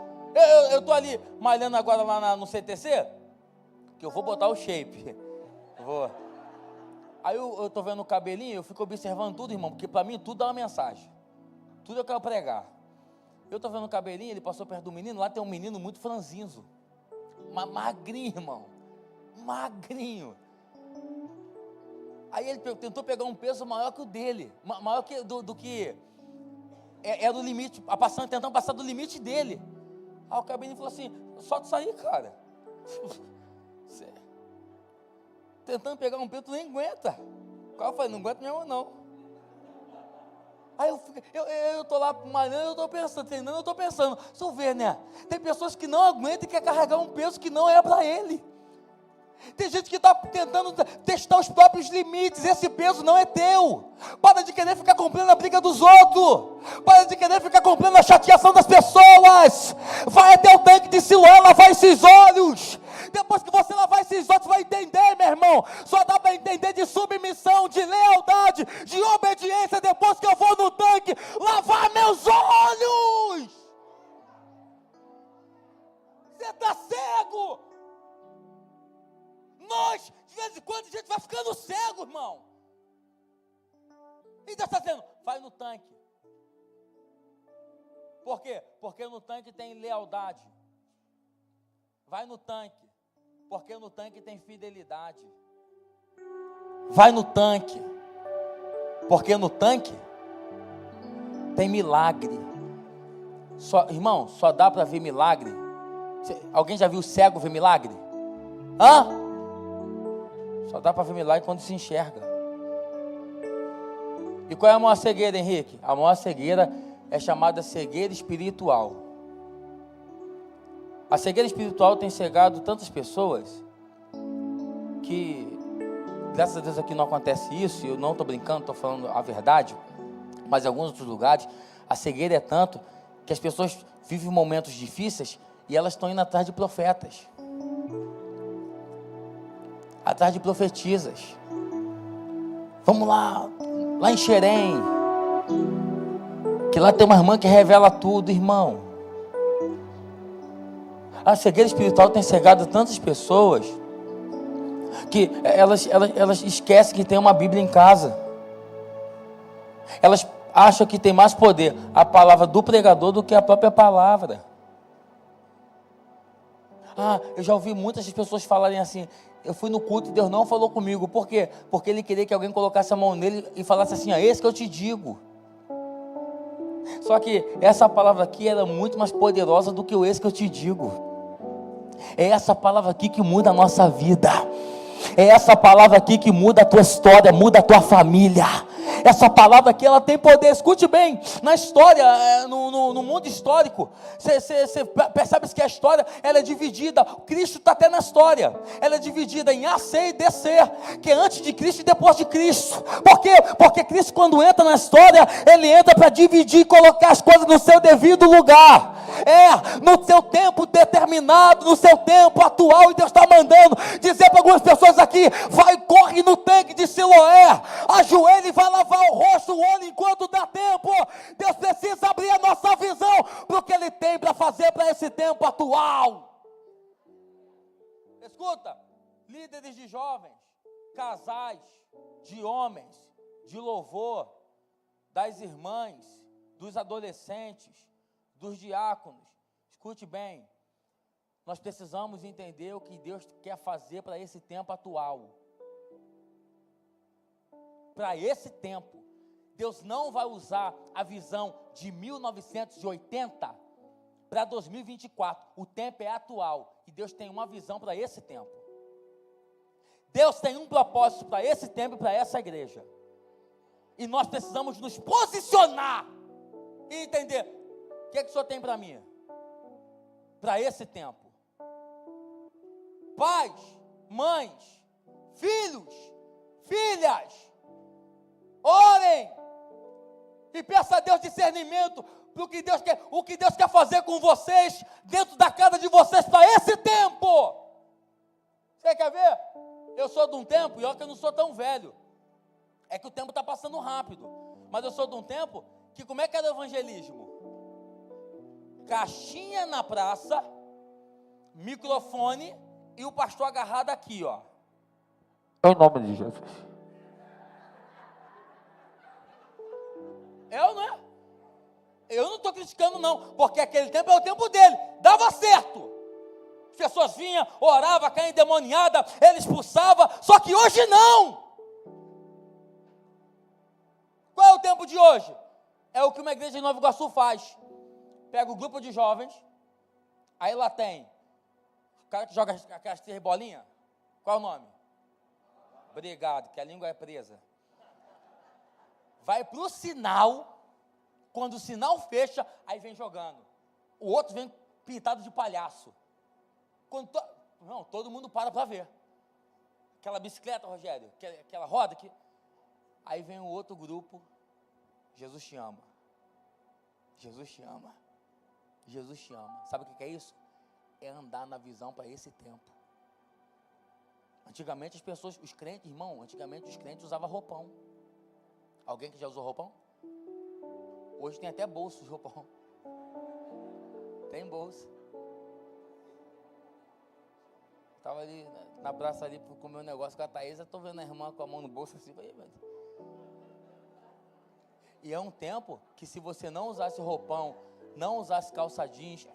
Eu estou ali malhando agora lá no CTC, que eu vou botar o shape. Vou. Aí eu estou vendo o cabelinho, eu fico observando tudo, irmão, porque para mim tudo dá uma mensagem. Tudo eu quero pregar. Eu estou vendo o cabelinho, ele passou perto do menino, lá tem um menino muito franzinzo. Magrinho, irmão. Magrinho. Aí ele tentou pegar um peso maior que o dele. Maior que do que... Era o limite, tentando passar do limite dele. Aí o cabelinho falou assim, solta isso aí, cara. Tentando pegar um peso, tu nem aguenta. Eu falei, não aguento mesmo não. Aí eu tô lá malhando, eu tô pensando, treinando, eu tô pensando, se eu ver, né? Tem pessoas que não aguentam e quer carregar um peso que não é para ele. Tem gente que está tentando testar os próprios limites. Esse peso não é teu. Para de querer ficar comprando a briga dos outros. Para de querer ficar comprando a chateação das pessoas. Vai até o tanque de Siloé, lavar esses olhos. Depois que você lavar esses olhos, você vai entender, meu irmão. Só dá para entender de submissão, de lealdade, de obediência. Depois que eu vou no tanque, lavar meus olhos. Você está cego. Nós, de vez em quando, a gente vai ficando cego, irmão. E Deus está dizendo, vai no tanque. Por quê? Porque no tanque tem lealdade. Vai no tanque. Porque no tanque tem fidelidade. Vai no tanque. Porque no tanque tem milagre. Irmão, só dá para ver milagre. Alguém já viu cego ver milagre? Hã? Só dá para ver milagre quando se enxerga. E qual é a maior cegueira, Henrique? A maior cegueira é chamada cegueira espiritual. A cegueira espiritual tem cegado tantas pessoas que, graças a Deus aqui não acontece isso, eu não estou brincando, estou falando a verdade, mas em alguns outros lugares, a cegueira é tanto que as pessoas vivem momentos difíceis e elas estão indo atrás de profetas. Atrás de profetisas. Vamos lá em Xerém, que lá tem uma irmã que revela tudo, irmão. A cegueira espiritual tem cegado tantas pessoas que elas esquecem que tem uma Bíblia em casa. Elas acham que tem mais poder a palavra do pregador do que a própria palavra. Eu já ouvi muitas pessoas falarem assim, eu fui no culto e Deus não falou comigo. Por quê? Porque Ele queria que alguém colocasse a mão nele e falasse assim, esse que eu te digo. Só que essa palavra aqui era muito mais poderosa do que o esse que eu te digo. É essa palavra aqui que muda a nossa vida. É essa palavra aqui que muda a tua história, muda a tua família. Essa palavra aqui, ela tem poder. Escute bem, na história, no mundo histórico, você percebe que a história, ela é dividida. Cristo está até na história. Ela é dividida em A, C e DC, que é antes de Cristo e depois de Cristo. Por quê? Porque Cristo, quando entra na história, Ele entra para dividir e colocar as coisas no seu devido lugar. No seu tempo determinado, no seu tempo atual, e Deus está mandando dizer para algumas pessoas aqui, corre no tanque de Siloé, ajoelha e vai lavar o rosto, o olho enquanto dá tempo. Deus precisa abrir a nossa visão para o que Ele tem para fazer para esse tempo atual. Escuta, líderes de jovens, casais, de homens, de louvor, das irmãs, dos adolescentes, dos diáconos, escute bem, nós precisamos entender o que Deus quer fazer para esse tempo atual. Para esse tempo, Deus não vai usar a visão de 1980 para 2024, o tempo é atual, e Deus tem uma visão para esse tempo. Deus tem um propósito para esse tempo e para essa igreja, e nós precisamos nos posicionar e entender, o que o Senhor tem para mim? Para esse tempo. Pais, mães, filhos, filhas, orem e peça a Deus discernimento para o que Deus quer fazer com vocês dentro da casa de vocês para esse tempo. Você quer ver? Eu sou de um tempo, e olha que eu não sou tão velho. É que o tempo está passando rápido. Mas eu sou de um tempo que como é que era o evangelismo? Caixinha na praça, microfone e o pastor agarrado aqui, ó. Em nome de Jesus. É ou não é? Eu não estou criticando não, porque aquele tempo é o tempo dele. Dava certo. As pessoas vinham, oravam, caíam endemoniada, ele expulsava, só que hoje não. Qual é o tempo de hoje? É o que uma igreja de Nova Iguaçu faz. Pega o grupo de jovens, aí lá tem o cara que joga aquelas 3 bolinhas. Qual é o nome? Obrigado, que a língua é presa. Vai para o sinal, quando o sinal fecha, aí vem jogando. O outro vem pintado de palhaço. Não, todo mundo para ver. Aquela bicicleta, Rogério, aquela roda que... Aí vem o outro grupo, Jesus te ama. Jesus te ama. Jesus te ama. Sabe o que é isso? É andar na visão para esse tempo. Antigamente as pessoas, os crentes, irmão, antigamente os crentes usavam roupão. Alguém que já usou roupão? Hoje tem até bolso de roupão. Tem bolsa. Estava ali na praça ali para comer um negócio com a Thaísa, estou vendo a irmã com a mão no bolso assim, e é um tempo que se você não usasse roupão, não usasse calça jeans,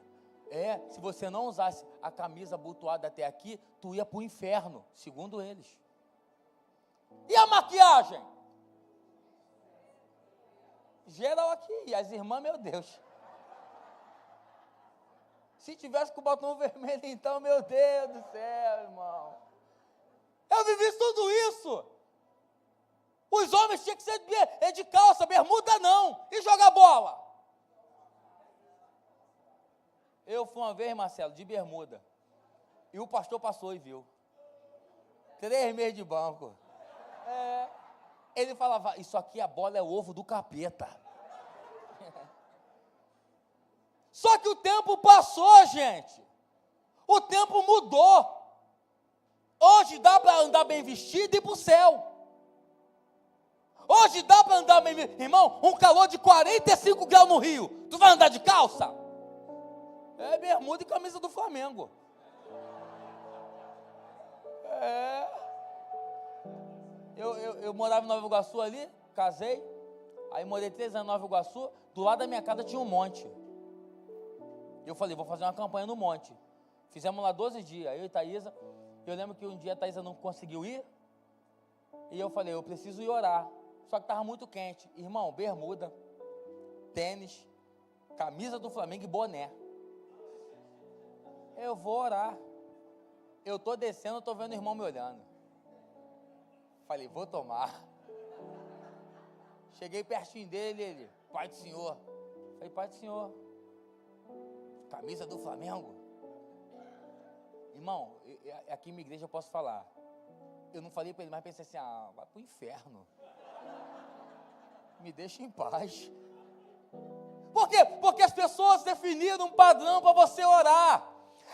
se você não usasse a camisa abotoada até aqui, tu ia para o inferno, segundo eles. E a maquiagem? Geral aqui, e as irmãs, meu Deus. Se tivesse com o batom vermelho, então, meu Deus do céu, irmão. Eu vivi tudo isso. Os homens tinham que ser de calça, bermuda não. E jogar bola? Eu fui uma vez, Marcelo, de bermuda. E o pastor passou e viu. 3 meses de banco. Ele falava, isso aqui, a bola é o ovo do capeta. Só que o tempo passou, gente. O tempo mudou. Hoje dá para andar bem vestido e ir para o céu. Hoje dá para andar bem vestido. Irmão, um calor de 45 graus no Rio. Tu vai andar de calça? É bermuda e camisa do Flamengo. Eu morava em Nova Iguaçu ali, casei. Aí morei 3 anos em Nova Iguaçu. Do lado da minha casa tinha um monte. Eu falei, vou fazer uma campanha no monte. Fizemos lá 12 dias, eu e Thaísa. Eu lembro que um dia a Thaísa não conseguiu ir. E eu falei, eu preciso ir orar. Só que estava muito quente. Irmão, bermuda, tênis, camisa do Flamengo e boné. Eu vou orar. Eu estou descendo, estou vendo o irmão me olhando. Falei, vou tomar. Cheguei pertinho dele, ele, Pai do Senhor. Falei, Pai do Senhor. Camisa do Flamengo. Irmão, aqui em minha igreja eu posso falar. Eu não falei para ele, mas pensei assim, vai pro inferno. Me deixa em paz. Por quê? Porque as pessoas definiram um padrão para você orar.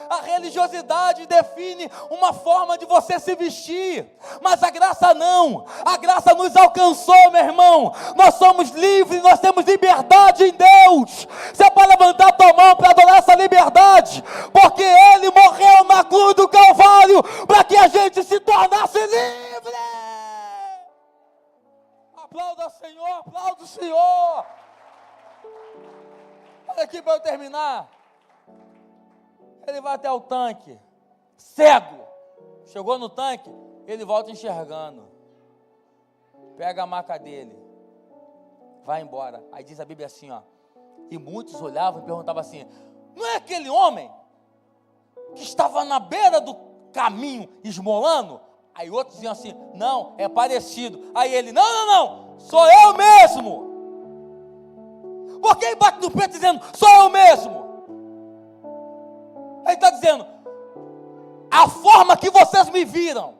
A religiosidade define uma forma de você se vestir, mas a graça não. A graça nos alcançou, meu irmão. Nós somos livres, nós temos liberdade em Deus. Você pode levantar a tua mão para adorar essa liberdade, porque Ele morreu na cruz do Calvário para que a gente se tornasse livre. Aplauda o Senhor, aplauda o Senhor. Olha aqui para eu terminar. Ele vai até o tanque, cego. Chegou no tanque, ele volta enxergando. Pega a maca dele, vai embora. Aí diz a Bíblia assim, ó. E muitos olhavam e perguntavam assim, não é aquele homem que estava na beira do caminho esmolando? Aí outros diziam assim, não, é parecido. Aí ele, não, sou eu mesmo. Por que ele bate no peito dizendo, sou eu mesmo? Ele está dizendo, a forma que vocês me viram,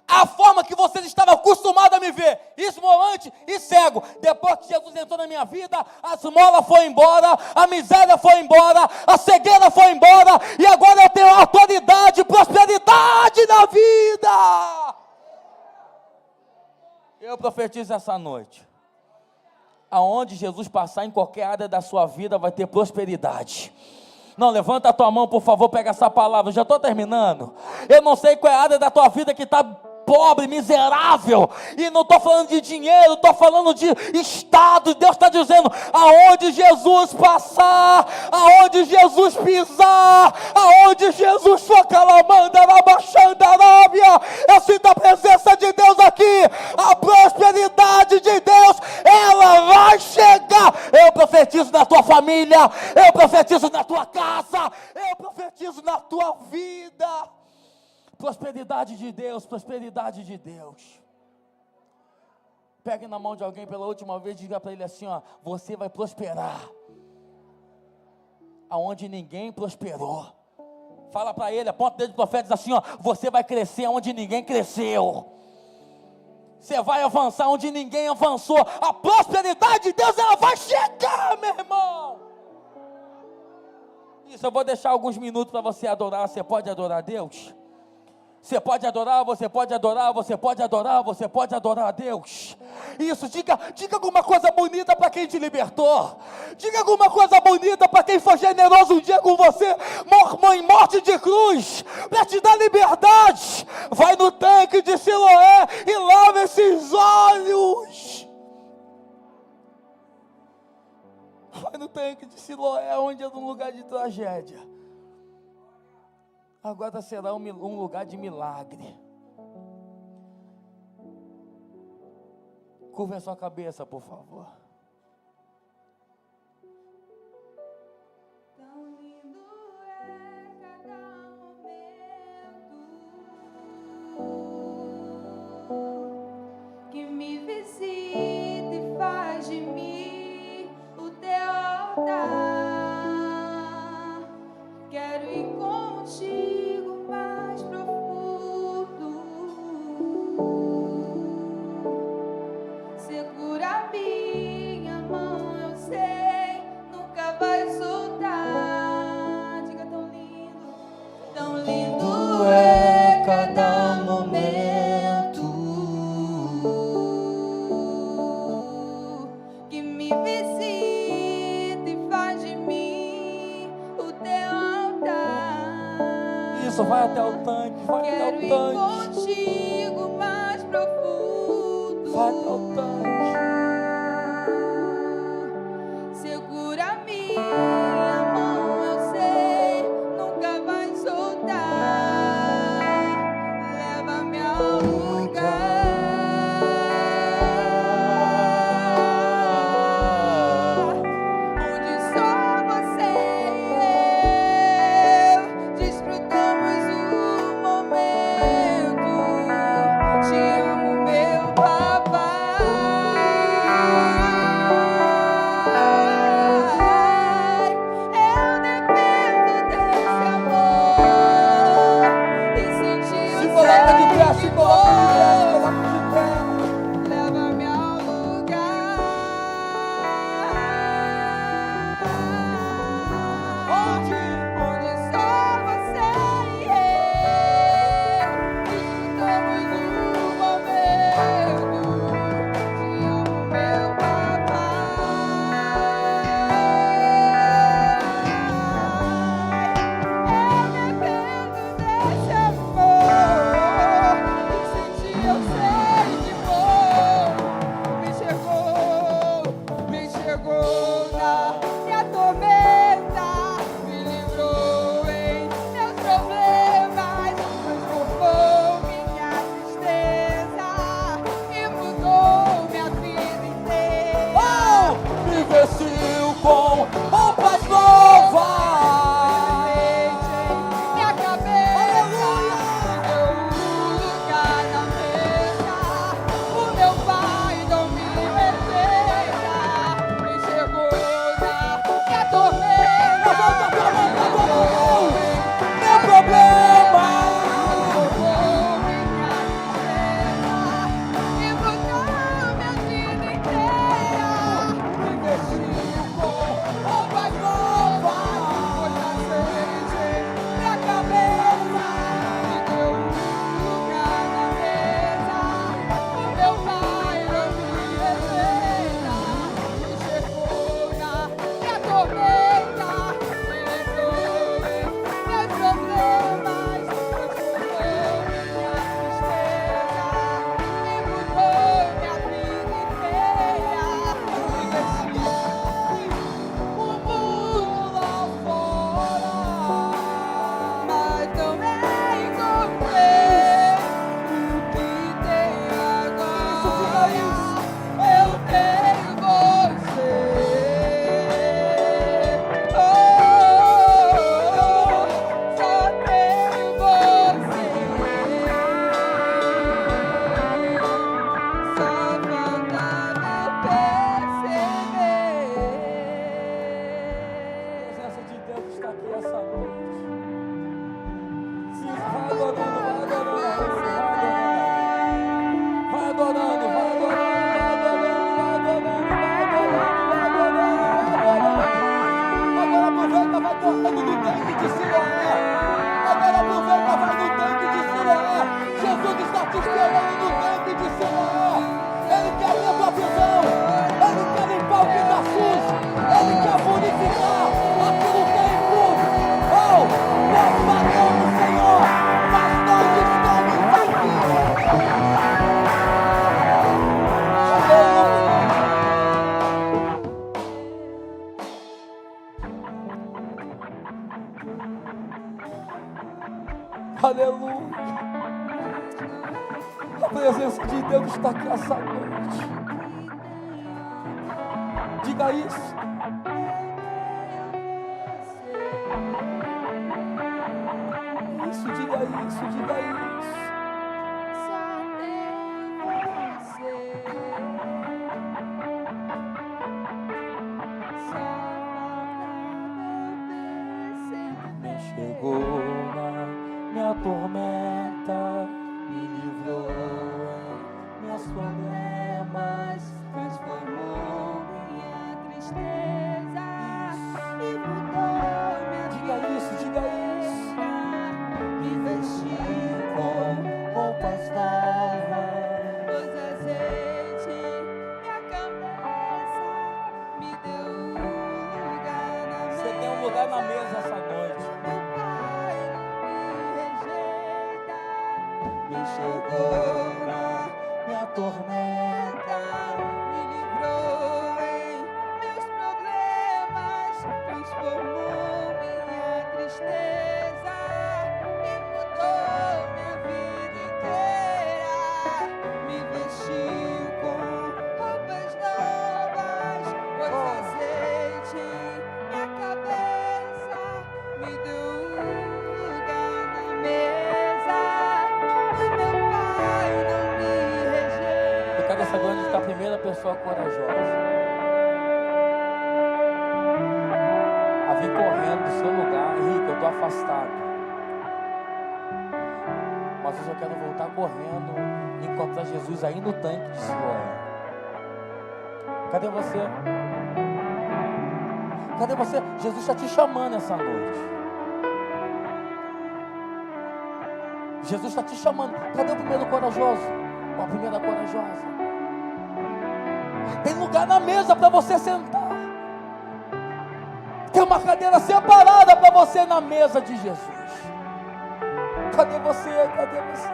a forma que vocês estavam acostumados a me ver, esmolante e cego, depois que Jesus entrou na minha vida, a esmola foi embora, a miséria foi embora, a cegueira foi embora, e agora eu tenho autoridade e prosperidade na vida. Eu profetizo essa noite. Aonde Jesus passar, em qualquer área da sua vida, vai ter prosperidade. Não, levanta a tua mão, por favor, pega essa palavra. Eu já estou terminando. Eu não sei qual é a área da tua vida que está pobre, miserável, e não estou falando de dinheiro, estou falando de estado. Deus está dizendo, aonde Jesus passar, aonde Jesus pisar, aonde Jesus for, calamanda, rabaxandarábia, eu sinto a presença de Deus aqui, a prosperidade de Deus, ela vai chegar. Eu profetizo na tua família, eu profetizo na tua casa, eu profetizo na tua vida. Prosperidade de Deus, prosperidade de Deus. Pegue na mão de alguém pela última vez e diga para ele assim, ó, você vai prosperar aonde ninguém prosperou. Fala para ele, aponta o dedo do profeta e diz assim, ó, você vai crescer onde ninguém cresceu. Você vai avançar onde ninguém avançou. A prosperidade de Deus, ela vai chegar, meu irmão. Isso, eu vou deixar alguns minutos para você adorar. Você pode adorar a Deus? Você pode adorar, você pode adorar, você pode adorar, você pode adorar a Deus. Isso, diga alguma coisa bonita para quem te libertou. Diga alguma coisa bonita para quem foi generoso um dia com você, em morte de cruz, para te dar liberdade. Vai no tanque de Siloé e lava esses olhos. Vai no tanque de Siloé, onde é um lugar de tragédia. Agora será um lugar de milagre. Curva a sua cabeça, por favor. Tão lindo é cada momento que me visita e faz de mim o teu altar. Quero ir contigo mais profundo. Segura minha mão, eu sei, nunca vai soltar. Diga, tão lindo é cada momento que me visita e faz de mim o teu altar. Isso, vai até o tanque, vai Quero até o ir tanque. contigo mais profundo. Vai até o tanque. Segura minha mão, eu sei, nunca vai soltar. Leva-me ao lugar onde só você e eu desfrutamos o momento. Te amo, meu papai. está aqui essa noite. Diga isso. Diga isso, diga isso. Só tem você. Só Me chegou na minha tormenta, me livrou em meus problemas, transformou minha tristeza e mudou minha vida. Diga isso, diga isso. Me vestiu com roupas novas, pôs azeite minha cabeça, me deu lugar na mesa. Você tem um lugar na mesa essa noite. Meu Pai não me rejeita, me chegou na minha tormenta, me livrou em meus problemas, transformou minha tristeza e mudou minha vida inteira. Me vestiu com roupas novas, pôs azeite na cabeça, me deu lugar na mesa. E meu Pai não me rejeita. Eu quero saber onde está a primeira pessoa corajosa a vir correndo do seu lugar. Henrique, eu estou afastado, mas hoje eu quero voltar correndo e encontrar Jesus aí no tanque de Siloé. Cadê você? Cadê você? Jesus está te chamando essa noite. Jesus está te chamando. Cadê o primeiro corajoso? Ou a primeira corajosa? Tem lugar na mesa para você sentar. Tem uma cadeira separada para você na mesa de Jesus. Cadê você? Cadê você?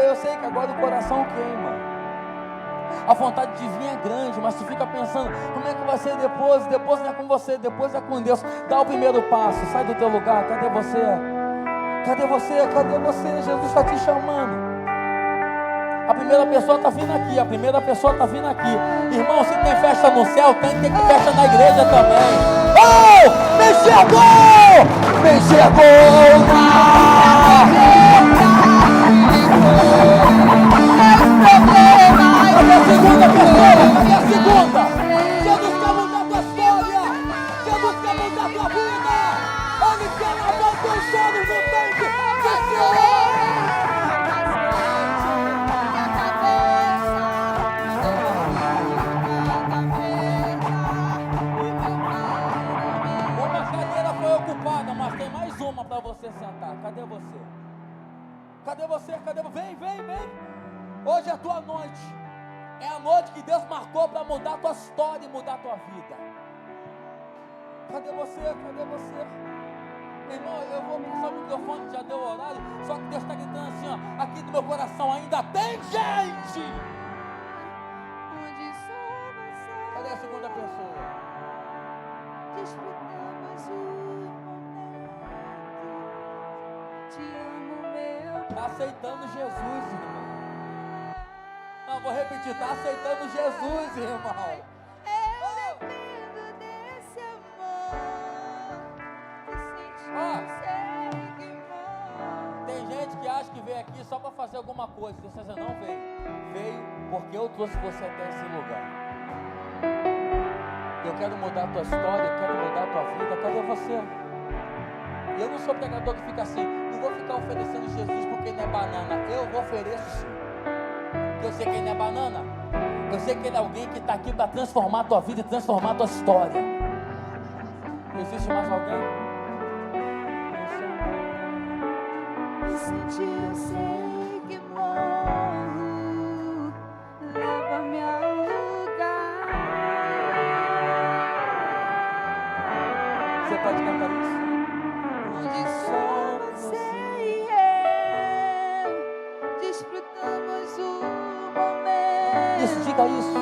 Eu sei que agora o coração queima. A vontade de vir é grande, mas tu fica pensando, como é que vai ser depois? Depois não é com você, depois é com Deus. Dá o primeiro passo, sai do teu lugar. Cadê você? Cadê você? Cadê você? Jesus está te chamando. A primeira pessoa está vindo aqui, a primeira pessoa está vindo aqui. Irmão, se tem festa no céu, tem que ter festa na igreja também. Oh! Me chegou! Me chegou! Cadê a segunda pessoa? Cadê a segunda? Jesus quer mudar a tua história. Jesus quer mudar a tua vida. Ele quer lavar os teus sonhos no tanque de Siloé. Mas tem mais uma para você sentar. Cadê você? Cadê você? Cadê você? Vem, vem, vem. Hoje é a tua noite. É a noite que Deus marcou para mudar a tua história e mudar a tua vida. Cadê você? Cadê você? Irmão, eu vou passar o microfone, já deu o horário. Só que Deus está gritando assim, ó. Aqui do meu coração ainda tem gente. Cadê a segunda pessoa? Desfrutamos o te amo, meu. Tá aceitando Jesus, irmão. Não, vou repetir, tá aceitando Jesus, irmão. Eu dependo desse amor. Tem gente que acha que veio aqui só para fazer alguma coisa. Você não veio. Veio porque eu trouxe você até esse lugar. Eu quero mudar a tua história, eu quero mudar a tua vida. Cadê você? Eu não sou pregador que fica assim, não vou ficar oferecendo Jesus porque ele é banana. Eu vou oferecer sim. Porque eu sei que ele é banana. Eu sei que ele é alguém que está aqui para transformar a tua vida e transformar a tua história. Existe mais alguém? Me senti, eu sei que morro. Leva-me ao lugar. Você pode cantar isso? Onde só você e eu desfrutamos o momento. Isso, diga isso.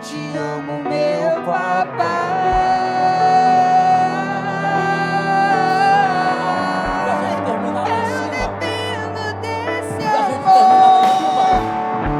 Te amo, meu papai. E a gente termina lá em cima. E a gente termina lá em cima.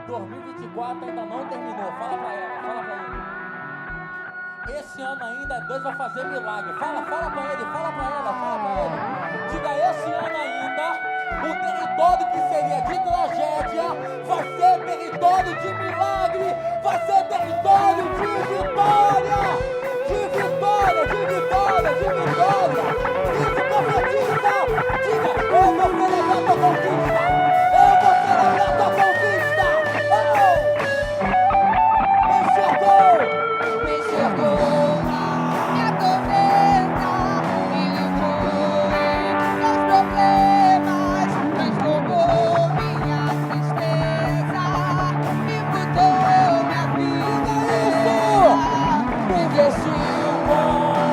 2024 ainda não terminou. Fala pra ela, fala pra ele. Esse ano ainda Deus vai fazer milagre. Fala pra ele, fala pra ela, fala pra ele. Diga, esse ano ainda, o território que seria de tragédia vai ser território de milagre, vai ser território de vitória, de vitória, de vitória, de vitória. Isso profetiza. Diga, eu vou celebrar tua conquista. Eu vou celebrar tua conquista. Oh! Me enxergou, me enxergou. Minha tormenta me livrou dos problemas, transformou minha tristeza, me mudou minha vida. Me vestiu com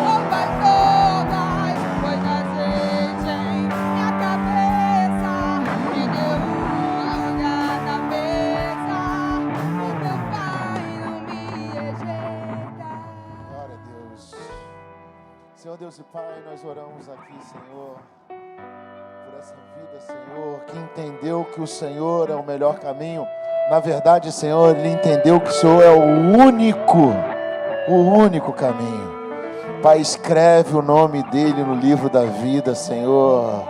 roupas novas, pôs azeite em minha cabeça, me deu uma lugar na mesa, o meu Pai não me rejeita. Glória a Deus. Senhor Deus e Pai, nós oramos aqui, Senhor, por essa vida, Senhor, que entendeu que o Senhor é o melhor caminho. Na verdade, Senhor, ele entendeu que o Senhor é o único caminho. Pai, escreve o nome dele no livro da vida, Senhor.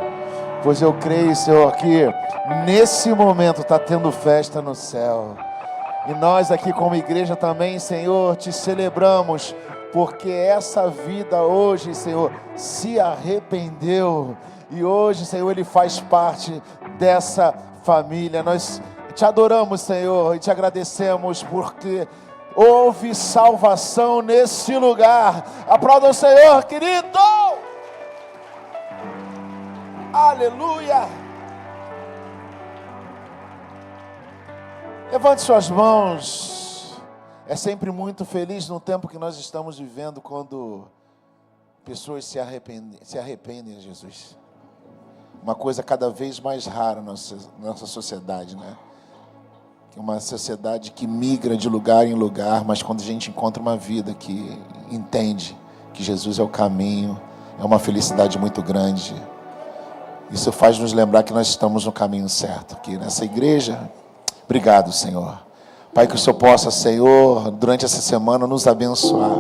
Pois eu creio, Senhor, que nesse momento está tendo festa no céu. E nós aqui como igreja também, Senhor, te celebramos, porque essa vida hoje, Senhor, se arrependeu. E hoje, Senhor, ele faz parte dessa família. Nós te adoramos, Senhor, e te agradecemos porque houve salvação nesse lugar. Aplauda o Senhor, querido! Aleluia! Levante suas mãos. É sempre muito feliz no tempo que nós estamos vivendo quando pessoas se arrependem, Jesus. Uma coisa cada vez mais rara na nossa sociedade, né? Uma sociedade que migra de lugar em lugar, mas quando a gente encontra uma vida que entende que Jesus é o caminho, é uma felicidade muito grande. Isso faz nos lembrar que nós estamos no caminho certo aqui nessa igreja. Obrigado, Senhor. Pai, que o Senhor possa, Senhor, durante essa semana nos abençoar,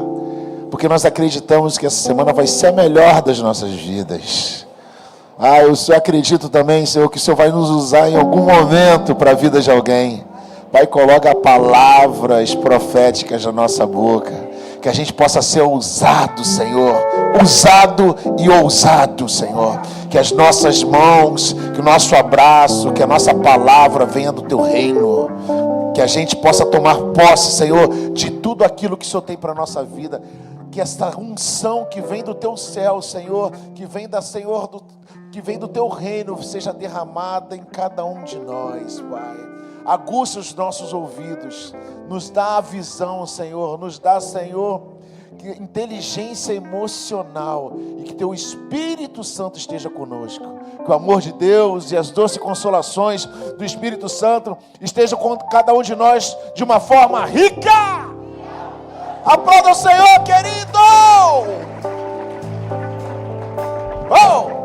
porque nós acreditamos que essa semana vai ser a melhor das nossas vidas. Eu acredito também, Senhor, que o Senhor vai nos usar em algum momento para a vida de alguém. Pai, coloca palavras proféticas na nossa boca, que a gente possa ser ousado, Senhor, ousado e ousado, Senhor, que as nossas mãos, que o nosso abraço, que a nossa palavra venha do Teu reino, que a gente possa tomar posse, Senhor, de tudo aquilo que o Senhor tem para a nossa vida, que esta unção que vem do Teu céu, Senhor, que vem que vem do Teu reino, seja derramada em cada um de nós, Pai. Aguça os nossos ouvidos, nos dá a visão, Senhor, nos dá, Senhor, inteligência emocional, e que Teu Espírito Santo esteja conosco, que o amor de Deus e as doces consolações do Espírito Santo estejam com cada um de nós de uma forma rica. Aplauda o Senhor, querido! Oh!